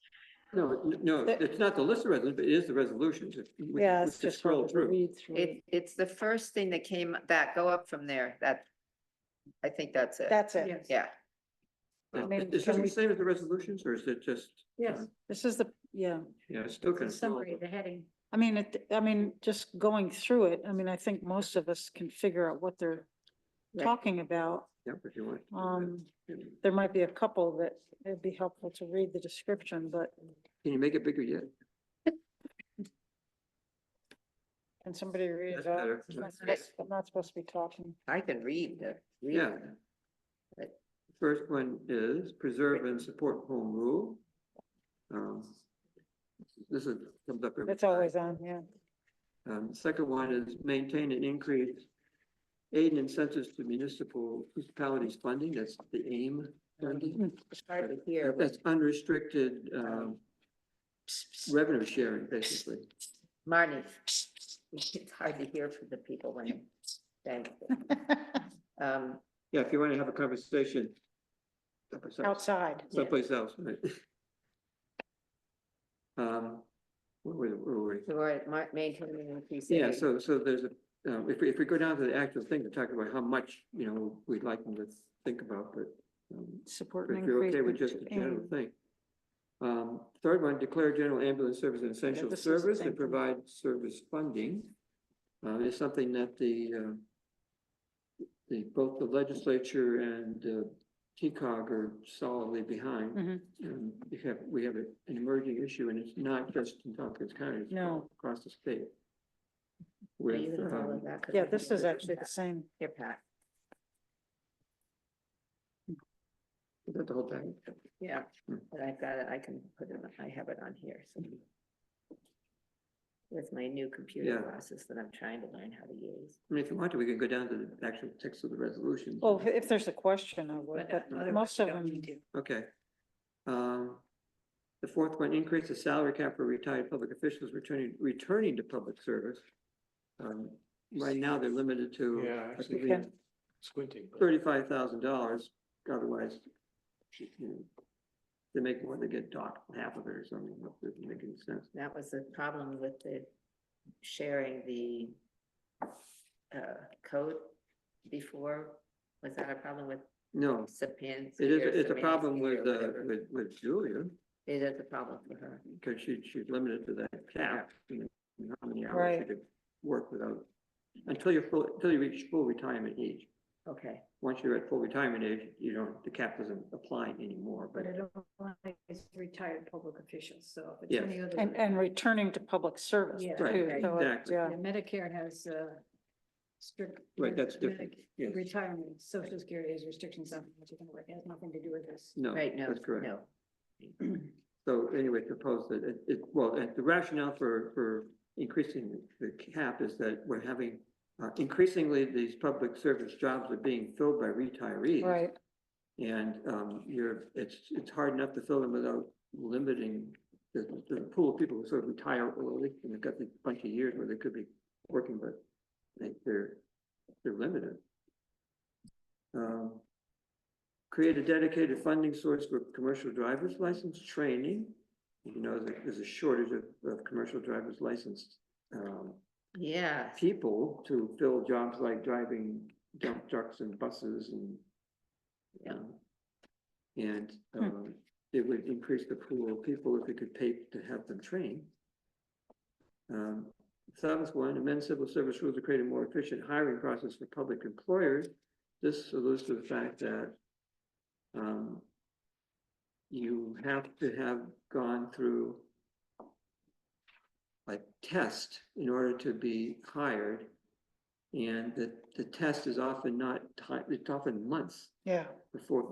No, it's not the list of resolutions, but it is the resolutions. Yeah, it's just scroll hard to through. read through. it's the first thing that came, that go up from there, that, I think that's it. That's it. Yes. Yeah, I mean, Is this can the we- same as the resolutions, or is it just? Yes. This is the, yeah. Yeah, it's still kind The of. small. summary, the heading. I mean, just going through it, I mean, I think most of us can figure out what they're Right. talking about. Yeah, if you want. There might be a couple that it'd be helpful to read the description, but Can you make it bigger yet? can somebody read That's it out? better. I'm not supposed to be talking. I can read the. read Yeah. it. First one is preserve and support home rule. This is, comes up. every It's always time. on, yeah. The second one is maintain and increase aid and incentives to municipalities funding, that's the AIM funding. It's hard to hear. That's unrestricted, revenue sharing, basically. Marnie, it's hard to hear from the people when I'm saying. Yeah, if you want to have a conversation. Outside. Someplace else, right? where were we? So we're at maintaining and increasing. Yeah, so there's a, if we go down to the actual thing to talk about how much, you know, we'd like them to think about, but Support but and if you're okay with increase just the general in- thing. Third one, declare general ambulance service an essential this is the service same and thing. provide service funding. Is something that both the legislature and TCOG are solidly behind. Mhm. And we have an emerging issue, and it's not just in Tompkins County, it's No. across the state. Are you With, gonna follow that? 'Cause Yeah, I this think is it's actually the Pat. same. Here, Pat. is that the whole thing? Yeah, Hmm. but I've got it, I can put it, I have it on here, so. With my new computer Yeah. process that I'm trying to learn how to use. I mean, if you want to, we can go down to the actual text of the resolution. Well, if there's a question, I would, But but otherwise most you of don't them, need to. Okay. The fourth one, increase the salary cap for retired public officials returning to public service. Right now, they're limited to, Yeah, I actually, believe, squinting. but- $35,000, otherwise, you know, they make more, they get docked half of it or something, that doesn't make any sense. That was the problem with the sharing the code before. Was that a problem with No, Sapan? it's a problem with Julia, It is a problem for her. because she's limited to that cap, you know, how many hours Right. she could work without, until you reach full retirement age. Okay, Once you're at full retirement age, you don't, the cap doesn't apply anymore, But but it only is retired public officials, so if it's Yes. any other. and returning to public service Yeah. too. Right, So it's, exactly. yeah. Yeah, Medicare has strict. Right, that's different, yes. Retirement, social security has restrictions on what you can work, it has nothing to do with this. no, right, no, that's correct. no. So anyway, proposed that well, and the rationale for increasing the cap is that we're having, increasingly, these public service jobs are being filled by retirees. Right, And, it's hard enough to fill them without limiting the pool of people who sort of retire early, and they've got a bunch of years where they could be working, but they're limited. Create a dedicated funding source for commercial driver's license training. You know, there's a shortage of commercial driver's license Yeah, people to fill jobs like driving dump trucks and buses and. Yeah. And it would increase the pool of people if it could pay to have them trained. Seventh one, amend civil service rules to create a more efficient hiring process for public employers. This alludes to the fact that you have to have gone through a test in order to be hired. And the test is often not time, it's often months yeah, before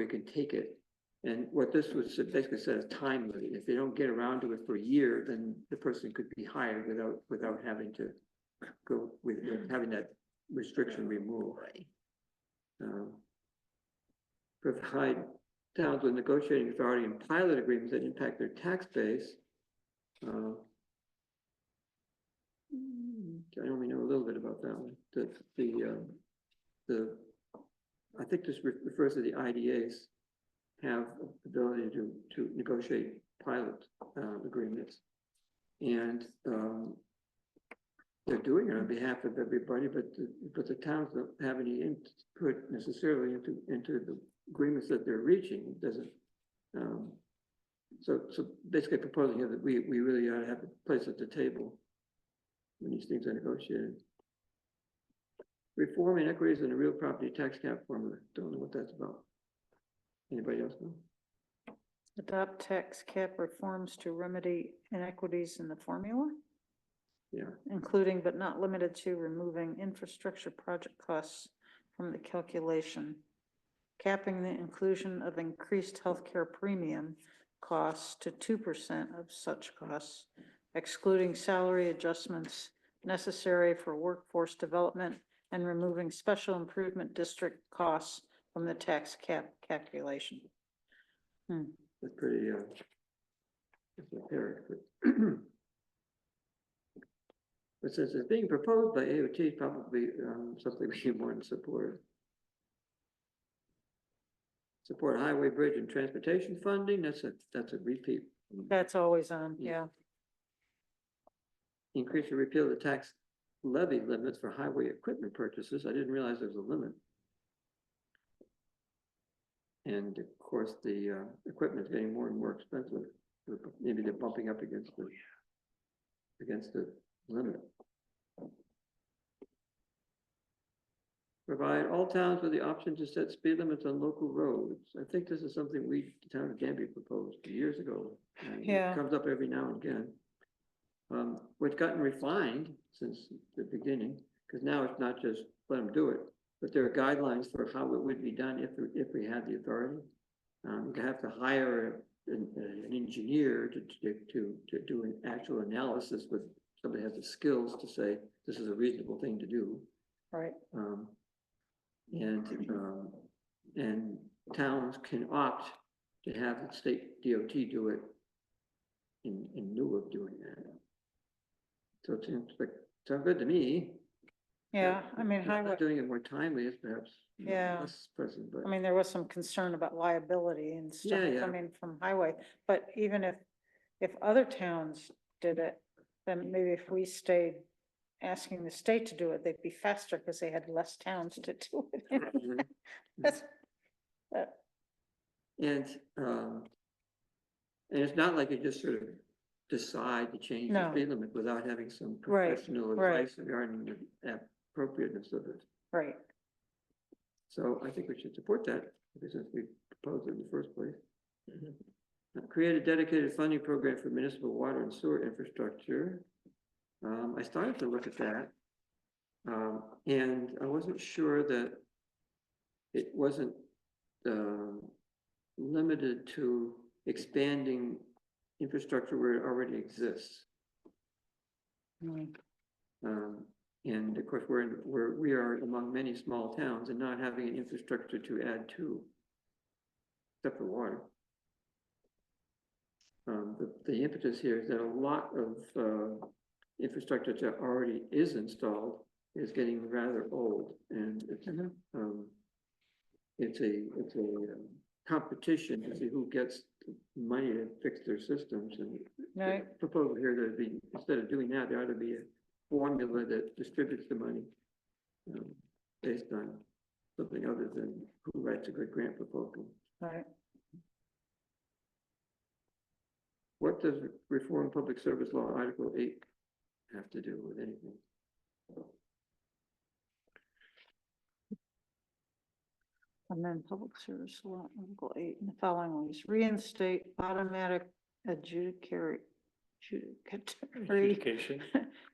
you can take it. And what this was basically says time limit. If they don't get around to it for a year, then the person could be hired without having to go with having that restriction removed. Provide towns with negotiating authority and pilot agreements that impact their tax base. I only know a little bit about that one. I think this refers to the IDAs have ability to negotiate pilot agreements. And they're doing it on behalf of everybody, but the towns don't have any input necessarily into the agreements that they're reaching. It doesn't. So basically proposing here that we really ought to have a place at the table when these things are negotiated. Reform inequities in the real property tax cap formula. Don't know what that's about. Anybody else know? adopt tax cap reforms to remedy inequities in the formula, Yeah, including but not limited to removing infrastructure project costs from the calculation, capping the inclusion of increased healthcare premium costs to 2% of such costs, excluding salary adjustments necessary for workforce development, and removing special improvement district costs from the tax cap calculation. that's pretty, esoteric, but but since it's being proposed by AOT, it's probably something we want to support. Support highway, bridge, and transportation funding. That's a repeat That's always on, Yeah. yeah. Increase or repeal the tax levy limits for highway equipment purchases. I didn't realize there was a limit. And of course, the equipment's getting more and more expensive. Maybe they're bumping up against the limit. Provide all towns with the option to set speed limits on local roads. I think this is something the town of Danby proposed years ago. And it Yeah. comes up every now and again. What's gotten refined since the beginning, because now it's not just let them do it, but there are guidelines for how it would be done if we had the authority. You have to hire an engineer to do an actual analysis, but somebody has the skills to say, this is a reasonable thing to do. Right. And towns can opt to have the state DOT do it in lieu of doing that. So it seems like, sounds good to me. Yeah, I mean, Not highway, doing it more timely is perhaps Yeah. less present, but I mean, there was some concern about liability and stuff Yeah, yeah. coming from highway, but even if other towns did it, then maybe if we stayed asking the state to do it, they'd be faster because they had less towns to do it. Mhm. That's, and it's not like you just sort of decide to change the No. speed limit without having some Right, professional right. advice regarding the appropriateness of it. right, So I think we should support that, because since we proposed it in the first place. Create a dedicated funding program for municipal water and sewer infrastructure. I started to look at that. And I wasn't sure that it wasn't limited to expanding infrastructure where it already exists. Mm. And of course, we are among many small towns and not having an infrastructure to add to, except for water. The impetus here is that a lot of infrastructure that already is installed is getting rather old, and it's a competition to see who gets the money to fix their systems. And right, the proposal here that be, instead of doing that, there ought to be a formula that distributes the money based on something other than who writes a good grant proposal. right. What does Reform Public Service Law Article 8 have to do with anything? And then public service law, Article 8, and the following ways, reinstate automatic adjudicatory Adjudication.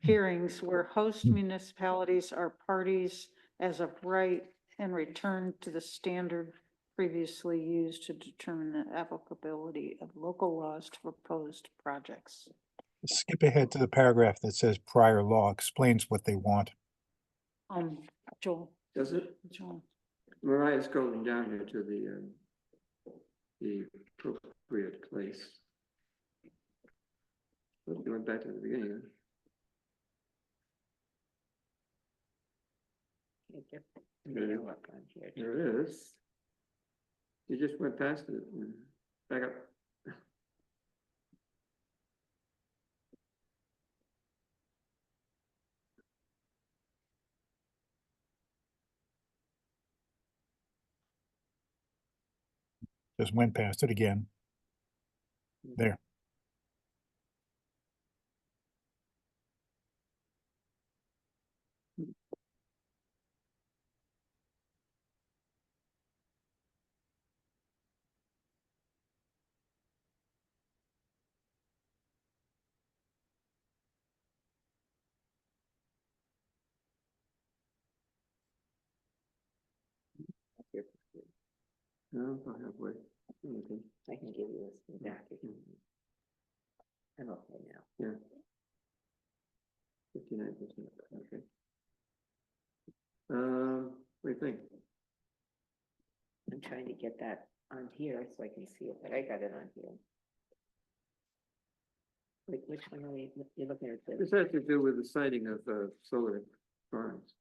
hearings where host municipalities are parties as of right and return to the standard previously used to determine the applicability of local laws to proposed projects. Skip ahead to the paragraph that says prior law explains what they want. Joel, Does it? Joel, Mariah's scrolling down here to the appropriate place. Let's go back to the beginning. Can't get Yeah. mail up on here. There it is. You just went past it. Back up. Just went past it again. There. No, about halfway. Okay. I can give you this back. I'm okay now. Yeah. 59%, okay. What do you think? I'm trying to get that on here so I can see it, but I got it on here. Like, which one are you looking at? This has to do with the siting of solar farms.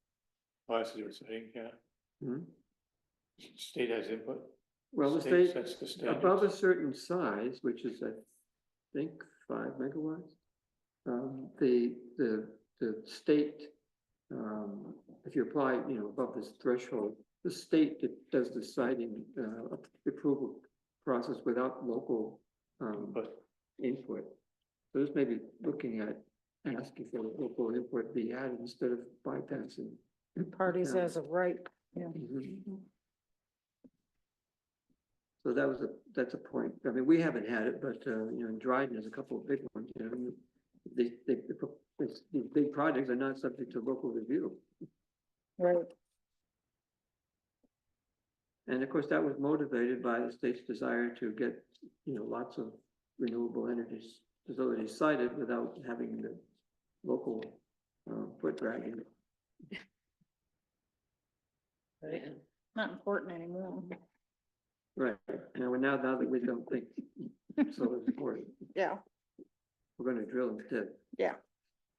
Oh, I see what you're saying, yeah. Hmm? State has input. Well, the State state, sets the standards. above a certain size, which is think 5 megawatts. The state, if you apply, above this threshold, the state that does the siting, approval process without local, input. So this may be looking at asking for local input be added instead of bypassing. Parties Yeah. as of right, yeah. Mhm. So that's a point. I mean, we haven't had it, but, in Dryden, there's a couple of big ones, these big projects are not subject to local review. Right, And of course, that was motivated by the state's desire to get, lots of renewable energy facilities sited without having the local, foot dragging. Yeah. not important anymore. Right, now that we don't think solar is important, Yeah, we're gonna drill instead. yeah.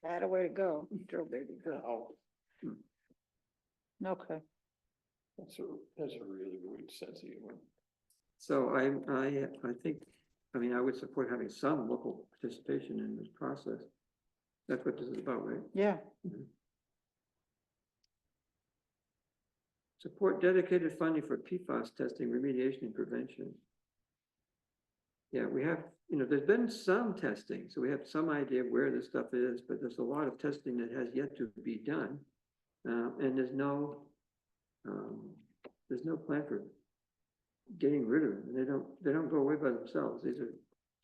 Had a way to go, drill baby, go. Okay, That's a really weird sensitive one. So I think, I would support having some local participation in this process. That's what this is about, right? yeah, Support dedicated funding for PFAS testing, remediation, and prevention. Yeah, we have, there's been some testing, so we have some idea of where this stuff is, but there's a lot of testing that has yet to be done. And there's no plan for getting rid of them. They don't go away by themselves. These are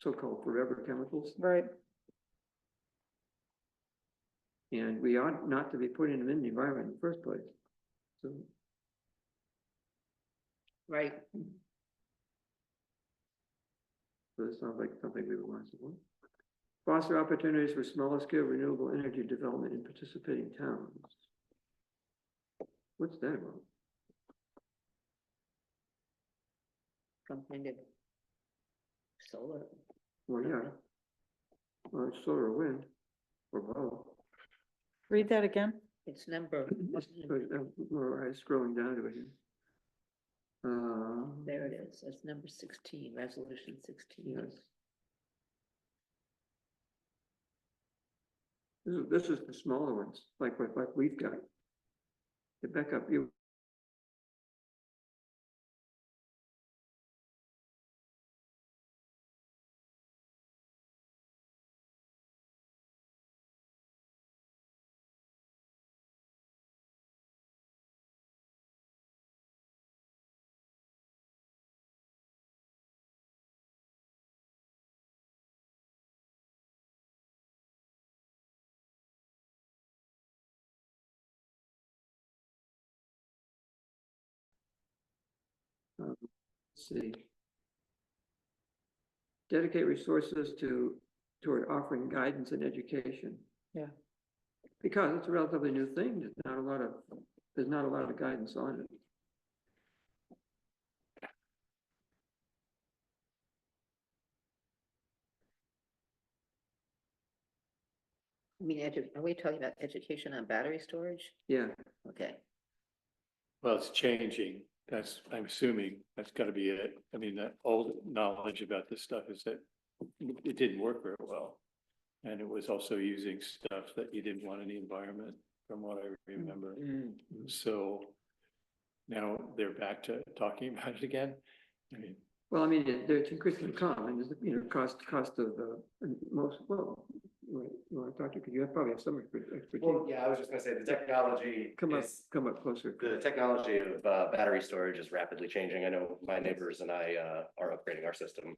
so-called forever chemicals, right, and we ought not to be putting them in the environment in the first place. So, Right. so this sounds like something we would want to support. Foster opportunities for smaller scale renewable energy development in participating towns. What's that about? Some kind of solar. Well, yeah. Well, it's solar or wind, or both. read that again. It's number, Or I scrolling down to it here. there it is, it's number 16, resolution 16. Yes. This is the smaller ones, like we've got. Get back up, you. Let's see. Dedicate resources toward offering guidance and education. Yeah. Because it's a relatively new thing, there's not a lot of guidance on it. I mean, are we talking about education on battery storage? Yeah, Okay, Well, it's changing. I'm assuming that's gotta be it. I mean, the old knowledge about this stuff is that it didn't work very well. And it was also using stuff that you didn't want in the environment, from what I remember. So now they're back to talking about it again. I mean, well, it's increasingly common, cost of, most, well, you want to talk to, because you probably have some expertise. Well, yeah, I was just gonna say the technology Come up closer. the technology of battery storage is rapidly changing. I know my neighbors and I are upgrading our systems.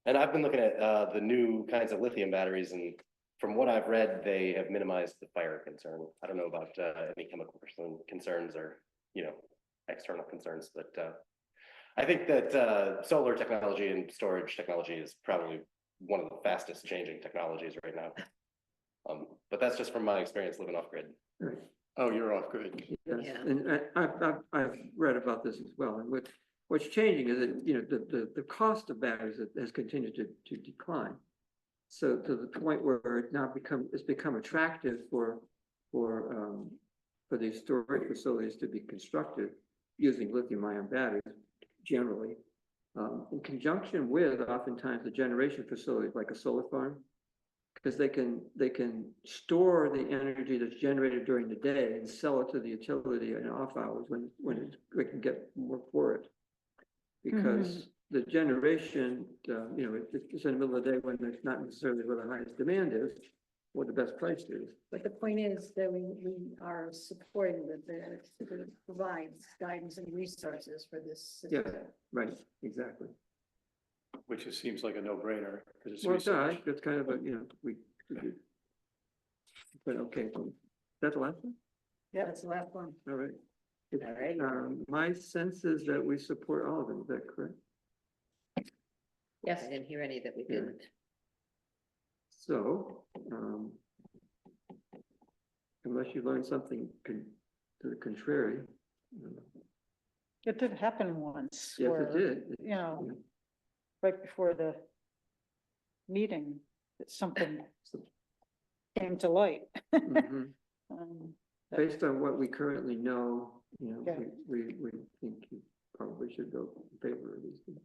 And I've been looking at the new kinds of lithium batteries, and from what I've read, they have minimized the fire concern. I don't know about any chemical concerns or, external concerns, but I think that solar technology and storage technology is probably one of the fastest changing technologies right now. But that's just from my experience living off grid. Right. oh, you're off grid. Yes, Yeah. and I've read about this as well, and what's changing is that, the cost of batteries has continued to decline. So to the point where it's become attractive for these storage facilities to be constructed using lithium ion batteries generally. in conjunction with oftentimes the generation facilities like a solar farm. Because they can store the energy that's generated during the day and sell it to the utility in off hours when we can get more for it. Because the generation, it's in the middle of the day when it's not necessarily where the highest demand is, or the best price is. But the point is that we are supporting that provides guidance and resources for this. Yeah, system. right, exactly. Which just seems like a no-brainer, because it's Well, research. that's kind of a, we do. But okay, that's the last one? Yeah, that's the last one. All right. All right. My sense is that we support all of them, is that correct? Yes, I didn't hear any that we Yeah. didn't. So, unless you learn something to the contrary. It did happen once. Yes, where, it did. You know, right before the meeting, that something came to light. Mhm. That- Based on what we currently know, Yeah. we think you probably should go in favor of these things.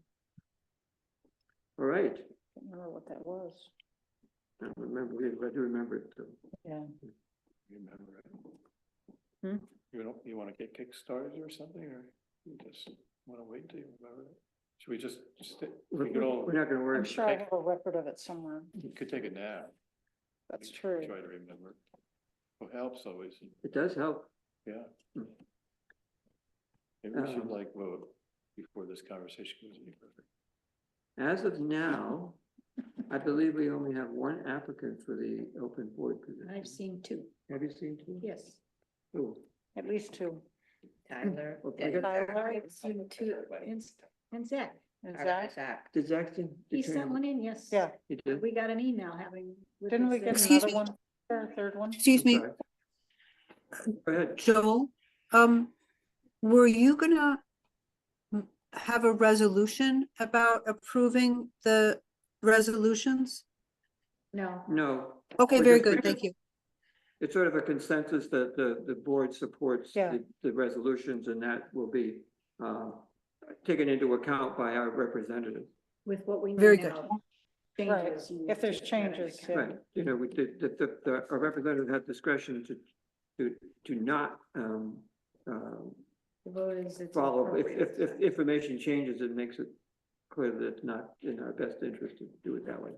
All right, I don't remember what that was. I remember, I do remember it too. Yeah. Remember it. Hmm? You want to get kick-started or something, or you just want to wait until you remember it? Should we just, we could all, We're not gonna worry. I'm sure I have a record of it somewhere. you could take a nap. That's We true. Try to remember. What helps always, It does help. yeah. Hmm. Maybe we should Um, vote before this conversation goes any further. As of now, I believe we only have one applicant for the open board position. I've seen two. Have you seen two? Yes. Oh, At least two. Tyler. Well, and- I Tyler I've seen two. And Zach, and or Zach. Zach. did Zach? he sent one in, yes. Yeah. He did? We got an email having. with Didn't we his, get Excuse another me. one? Or a third one? Excuse I'm me, sorry. Go ahead. Joel, were you gonna have a resolution about approving the resolutions? No, No, Okay, We're very just- good, thank you. it's sort of a consensus that the board supports Yeah. the resolutions, and that will be taken into account by our representative. with what we know Very good. now. Right. Changes. you If there's take that into changes, account. yeah. Right, we did, our representative had discretion to not The vote is it's follow, appropriate. if information changes, it makes it clear that it's not in our best interest to do it that way.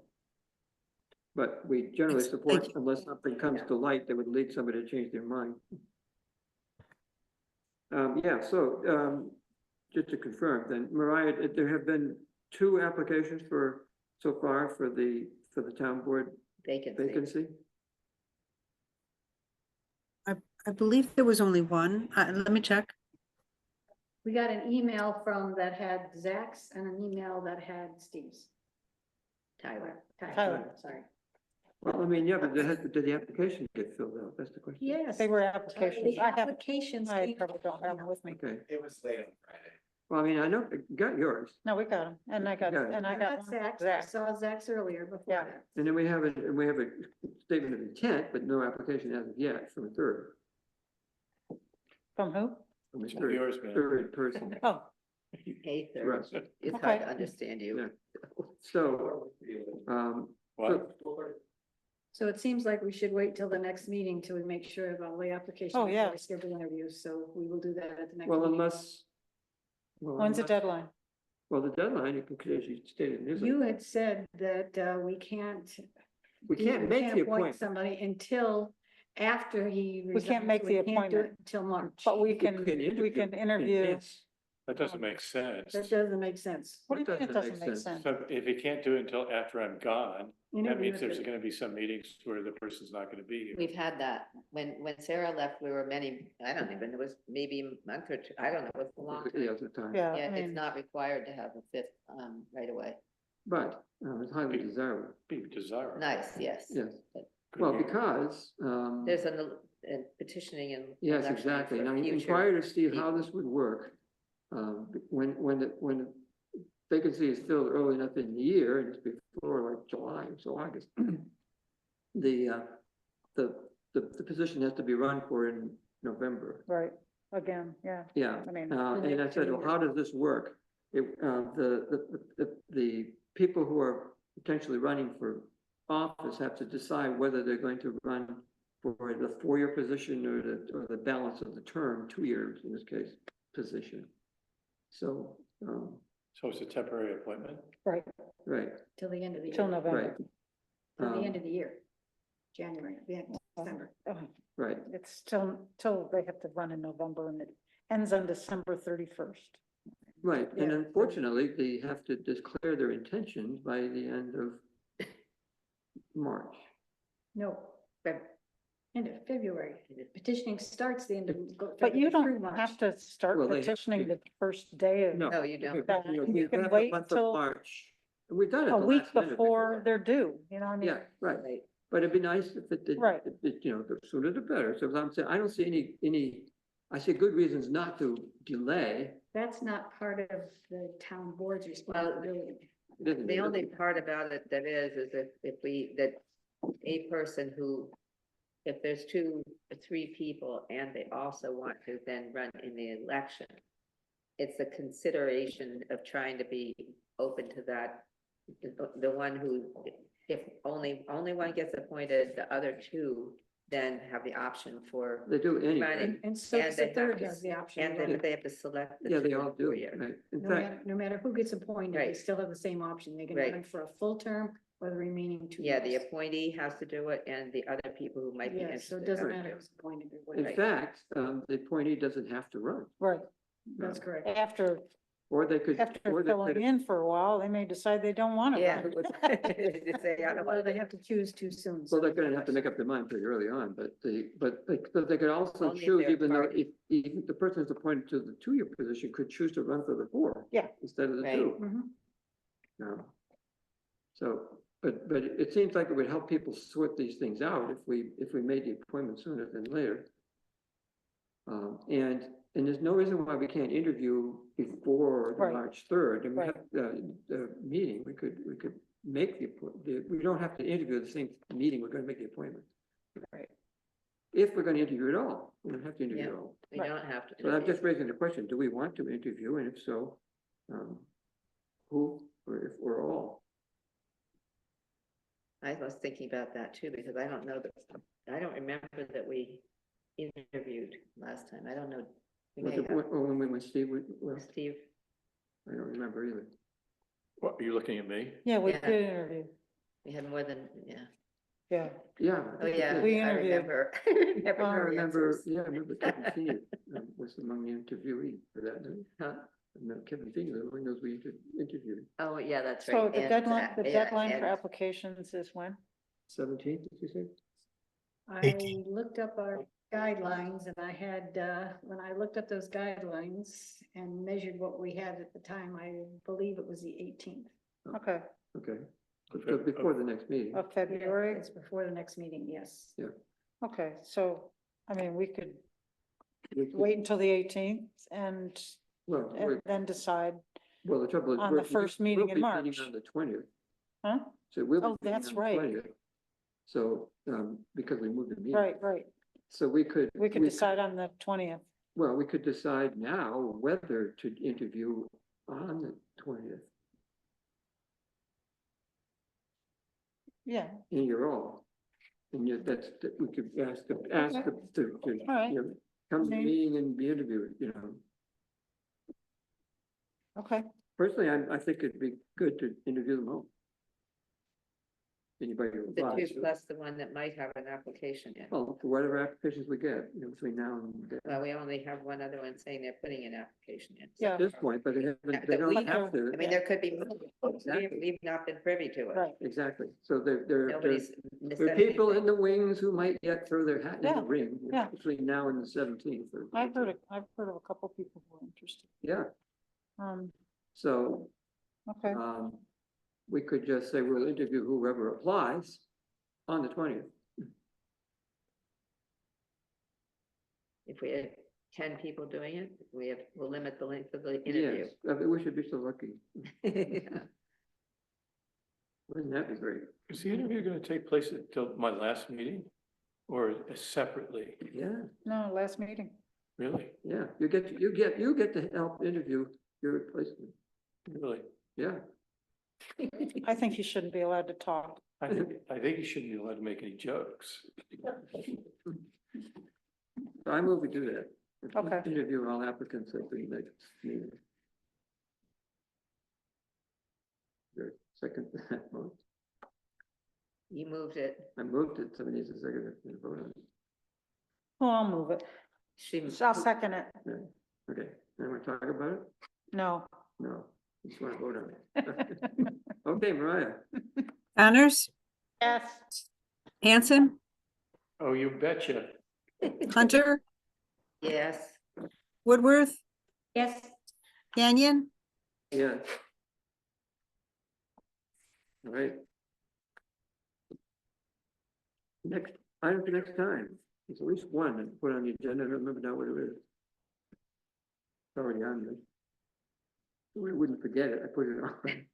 But we generally Thank support, you. unless something comes to light that would lead somebody to change their mind. Just to confirm, then, Mariah, there have been two applications so far for the town board Vacancy. vacancy? I believe there was only one. Let me check. We got an email that had Zach's and an email that had Steve's. Tyler. Tyler. Sorry. Well, I mean, yeah, but did the application get filled out? That's the question. Yes. They were applications. The I have, applications. I came- probably don't have them with me. Okay, It was late on Friday. well, I mean, I know, you got yours, No, we got them. And I got, Got it. and I I got got one. Zach's. I Zach. saw Zach's earlier before Yeah. that. and then we have a statement of intent, but no application as of yet from a third. From who? From a It's not yours, man. third person. Oh, Hey, there. Right. It's hard Okay. to understand you. Yeah. So, What? So it seems like we should wait till the next meeting till we make sure about the application. Oh, yeah. before we schedule interviews, so we will do that at the next. well, meeting. unless. well, when's the unless- deadline? Well, the deadline, you can, as you stated, in You newsletter, had said that we can't. we can't make the appointment. Somebody until after he. We can't make the appointment. Until March. But we You can interview. Yes. That doesn't make sense. That doesn't make sense. What do you What mean it doesn't doesn't make make sense? sense? So if he can't do it until after I'm gone, that Interview means at there's the- gonna be some meetings where the person's not gonna be here. We've had that. When Sarah left, we were I don't even, it was maybe a month or two, I don't know, it was a long Yeah, time. at the time. Yeah, I Yeah, it's mean, not required to have a fifth, right away. But, it's highly desirable, Be desirable. Nice, yes. yes. But Good Well, year. because, There's a petitioning and. yes, election exactly. for Now, you future inquired of Steve how people. this would work. When the vacancy is filled early enough in the year, and it's before like July, so August. The position has to be run for in November. right, again, yeah. Yeah, I mean, and I said, well, how does this work? the people who are potentially running for office have to decide whether they're going to run for the 4-year position or the balance of the term, 2 years in this case, position. So, So it's a temporary appointment? Right, right, Till the end of the year. till November. right. Till the end Um, of the year. January, the end of December. Oh, Right, it's till they have to run in November and it ends on December 31st. right. And Yeah. unfortunately, they have to declare their intentions by the end of March. No, end of February. Petitioning starts the end of. But you through don't March. have to start Well, they have petitioning to- the first day of, No. No, you don't. That- You know, you we can have wait the month of till March. We've done it a the week last minute before they're due, you know, what I mean. Yeah, right. But it'd be nice if it did, Right. you know, the sooner the better. So I'm saying, I don't see any, I see good reasons not to delay. That's not part of the town board's responsibility. It isn't- The only part about it that is that a person who, if there's 2 or 3 people and they also want to then run in the election, it's a consideration of trying to be open to that. The one who, if only one gets appointed, the other 2 then have the option for They do anyway. running. And so And does they the have third to has the option. And then they have to select the Yeah, they 2 all and do, 4-year. right. In No fact, matter who gets appointed, they Right. still have the same option. They can Right. run for a full term or the remaining 2 Yeah, the years. appointee has to do it and the other people who might be Yeah, interested. so it doesn't have to. matter who's appointed or in what. fact, the appointee doesn't have to run. Right, That's correct. after Or they could, After or they filling could, in for a while, they may decide they don't want to Yeah. run. They say, I don't Or want they have to choose too soon. well, so- they're gonna have to make up their mind pretty early on, but they could also Only if choose, they're even though party. if the person who's appointed to the 2-year position could choose to run for the 4. Yeah. Instead of the Right. 2. Mhm. No. So, but it seems like it would help people sort these things out if we made the appointment sooner than later. And there's no reason why we can't interview before Right. March 3rd, and we Right. have the meeting, we could make we don't have to interview the same meeting, we're gonna make the appointment. Right. If we're gonna interview at all, we don't have to interview Yeah. at all. We Right. don't have to. So I'm just raising the question, do we want to interview, and if so, who, or if, or all? I was thinking about that too, because I don't know I don't remember that we interviewed last time. I don't know. We may have. When Steve, well, Steve, I don't remember either. What, are you looking at me? Yeah, we Yeah. did interview, we had more than, yeah. yeah. Yeah. I Oh, think yeah, did. We I interviewed. remember. Never I know the remember, answers. yeah, I remember Kevin Feeney was among the interviewees for that night. Huh? And Kevin Feeney, the one knows we interviewed. Oh, yeah, that's right. So the And, deadline, the yeah, deadline for and- applications is when? 17th, did you say? I 18. looked up our guidelines and I had, when I looked up those guidelines and measured what we had at the time, I believe it was the 18th. Okay, Okay, so before the next meeting. of February, It's before the next meeting, yes. okay, so, I mean, we could We could- wait until the 18th and Well, then decide, well, the trouble is. on the first meeting in we'll be meeting March. on the 20th, huh? so we'll. be Oh, meeting that's on the right. 20th. So, because we moved the meeting. Right, So we could. we could decide on the 20th. Well, we could decide now whether to interview on the 20th Yeah, in your all. And yet that we could ask them to, All right. you know, come to the Okay. meeting and be interviewed, you know. okay, Personally, I think it'd be good to interview them all. Anybody who The applies. 2 plus the one that might have an application in. Well, for whatever applications we get, you know, between now and then. Well, we only have one other one saying they're putting an application in. Yeah. At this point, but they haven't, they That we don't have have. to. I mean, there could be, Exactly. we've not been privy to it. right, Exactly, so there Nobody's. are people in the wings who might yet throw their hat in Yeah, the ring yeah. between now and the 17th. I've heard of a couple people who are interested. Yeah, so, Okay, we could just say we'll interview whoever applies on the 20th. If we had 10 people doing it, we'll limit the length of the interview. Yes, I mean, we should be so lucky. Wouldn't that be great? Is the interview gonna take place until my last meeting or separately? Yeah, no, last meeting. Really? yeah, you get to help interview your replacement. Really. Yeah. I think he shouldn't be allowed to talk. I think you shouldn't be allowed to make any jokes. So I move we do that. Okay. Interview all applicants at the next meeting. Your second, You moved it. I moved it, somebody needs a second to vote on it. Well, I'll move it. I'll second it. Yeah. Okay, then we're talking about it? No. No, just want to vote on it. Okay, Mariah, Connors, Yes. Hanson, Oh, you betcha. Hunter, Yes. Woodworth, Yes, Canyon. yeah. All right. Next, item for next time, there's at least one that put on the agenda, I don't remember now what it is. It's already on there. We wouldn't forget it, I put it on.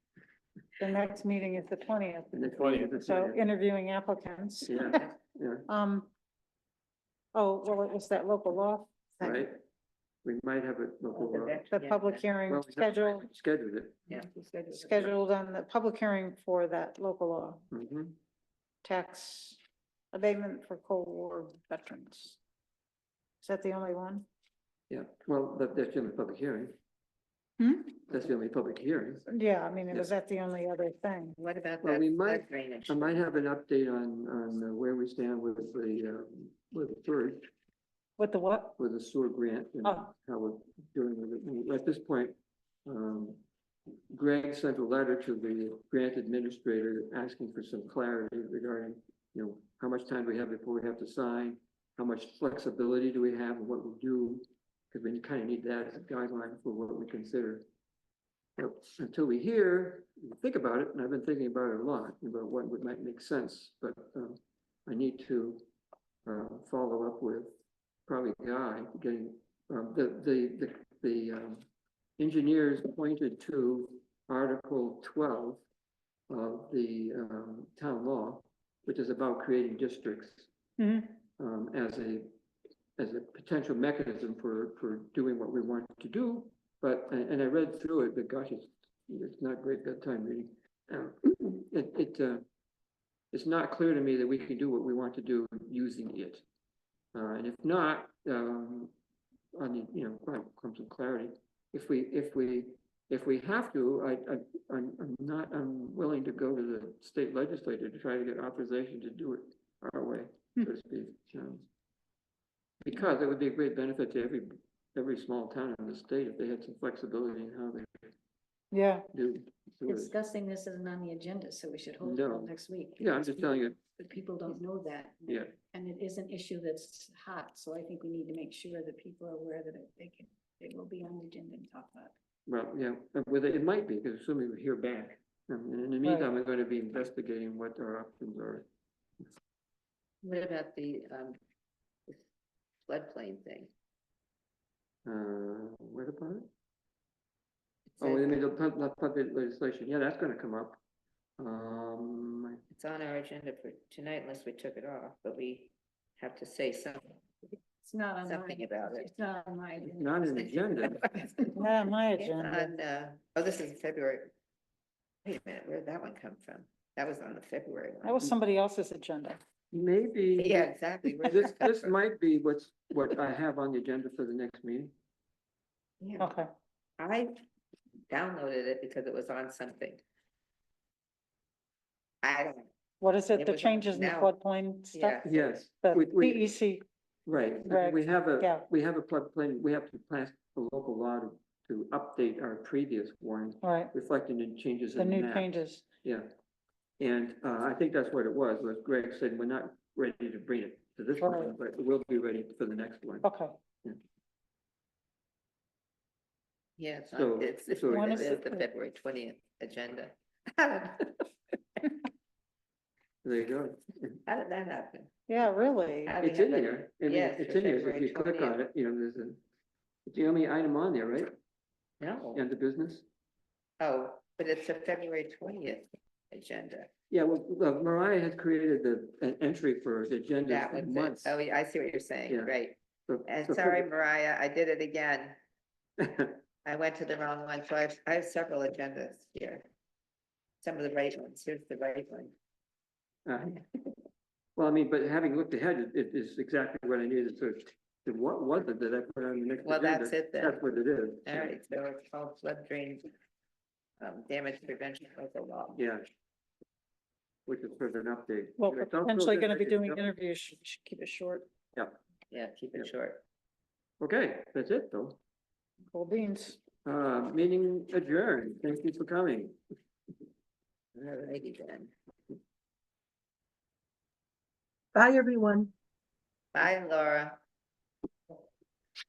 The next meeting is the 20th. The next one is the So 20th. interviewing applicants. Yeah, yeah, Oh, well, it was that local law. thing. right. We might have it local law. The public hearing Well, we have scheduled it. Yeah. scheduled on the public hearing for that local law, Mhm. tax abatement for Cold War veterans. Is that the only one? Yeah, well, that's the only public hearing. Hmm? That's the only public hearing. Yeah, I mean, was that the only other thing? What about Well, that we might- flood drainage? I might have an update on where we stand with the third, With the what? with the sewer grant and Oh. how we're doing with it. And at this point, Greg sent a letter to the grant administrator asking for some clarity regarding, you know, how much time do we have before we have to sign? How much flexibility do we have and what we do? Because we kind of need that as a guideline for what we consider. But until we hear, think about it, and I've been thinking about it a lot, about what might make sense, but I need to follow up with probably Guy, getting, the engineers pointed to Article 12 of the town law, which is about creating districts Mhm. as a potential mechanism for doing what we want to do. But, and I read through it, but gosh, it's not great bedtime reading. It's not clear to me that we can do what we want to do using it. And if not, I need, you know, come some clarity. If we have to, I'm willing to go to the state legislature to try to get authorization to do it our way, so to speak. Because it would be a great benefit to every small town in the state if they had some flexibility in how they Yeah, do it. discussing this isn't on the agenda, so we should hold it No. till next week. Yeah, I'm just telling you, But people don't know that. yeah, And it is an issue that's hot, so I think we need to make sure that people are aware that it will be on the agenda and talk about. well, yeah, whether it might be, because assuming we hear back. And in the meantime, we're going to be investigating what our options are. What about the floodplain thing? What about it? It Oh, I says mean, the public legislation, yeah, that's gonna come up. It's on our agenda for tonight unless we took it off, but we have to say something. It's not on Something mine. about it. It's not on my. It's not an agenda. not on my It's agenda. on, oh, this is February. Wait a minute, where did that one come from? That was on the February That one. was somebody else's agenda. Maybe. Yeah, exactly. Where did This, that come this from? might be what I have on the agenda for the next meeting. Yeah, Okay. I downloaded it because it was on something. I don't, What is it? It The was on changes in the now. floodplain stuff? yeah. Yes, The we, PEC, right, Regs, we have yeah. a floodplain, we have to pass a local law to update our previous one, right, reflecting the changes the in the new map. changes. Yeah, and I think that's what it was Greg said, we're not ready to bring it to this one, Right. but we'll be ready for the next one. Okay. Yeah, it's So- on, it's, so- When it is is it? the February 20th agenda. There you go. How did that happen? Yeah, really. How do we It's have in that? there, I mean, Yes, it's for in there, if February you click on 20th. it, you know, it's the only item on there, right? No, Under business. oh, but it's a February 20th agenda. Yeah, well, Mariah has created an entry for the agenda That for was it. months. Oh, yeah, I see what you're saying, Yeah. right. So- And so sorry, Mariah, I did it again. I went to the wrong one, so I have several agendas here. Some of the right ones, here's the right one. Well, I mean, but having looked ahead, it is exactly what I needed to what was it that I put on the next Well, agenda? that's it then. That's what it is. All right, so it's called flood drain, damage prevention local law. Yeah. Which is sort of an update. Well, It's we're also potentially good gonna be idea. doing Yep. interviews, should keep it short. Yeah, Yeah, keep it Yep. short. okay, that's it though. Cool beans. Meeting adjourned. Thank you for coming. All righty then. Bye, everyone. Bye, Laura.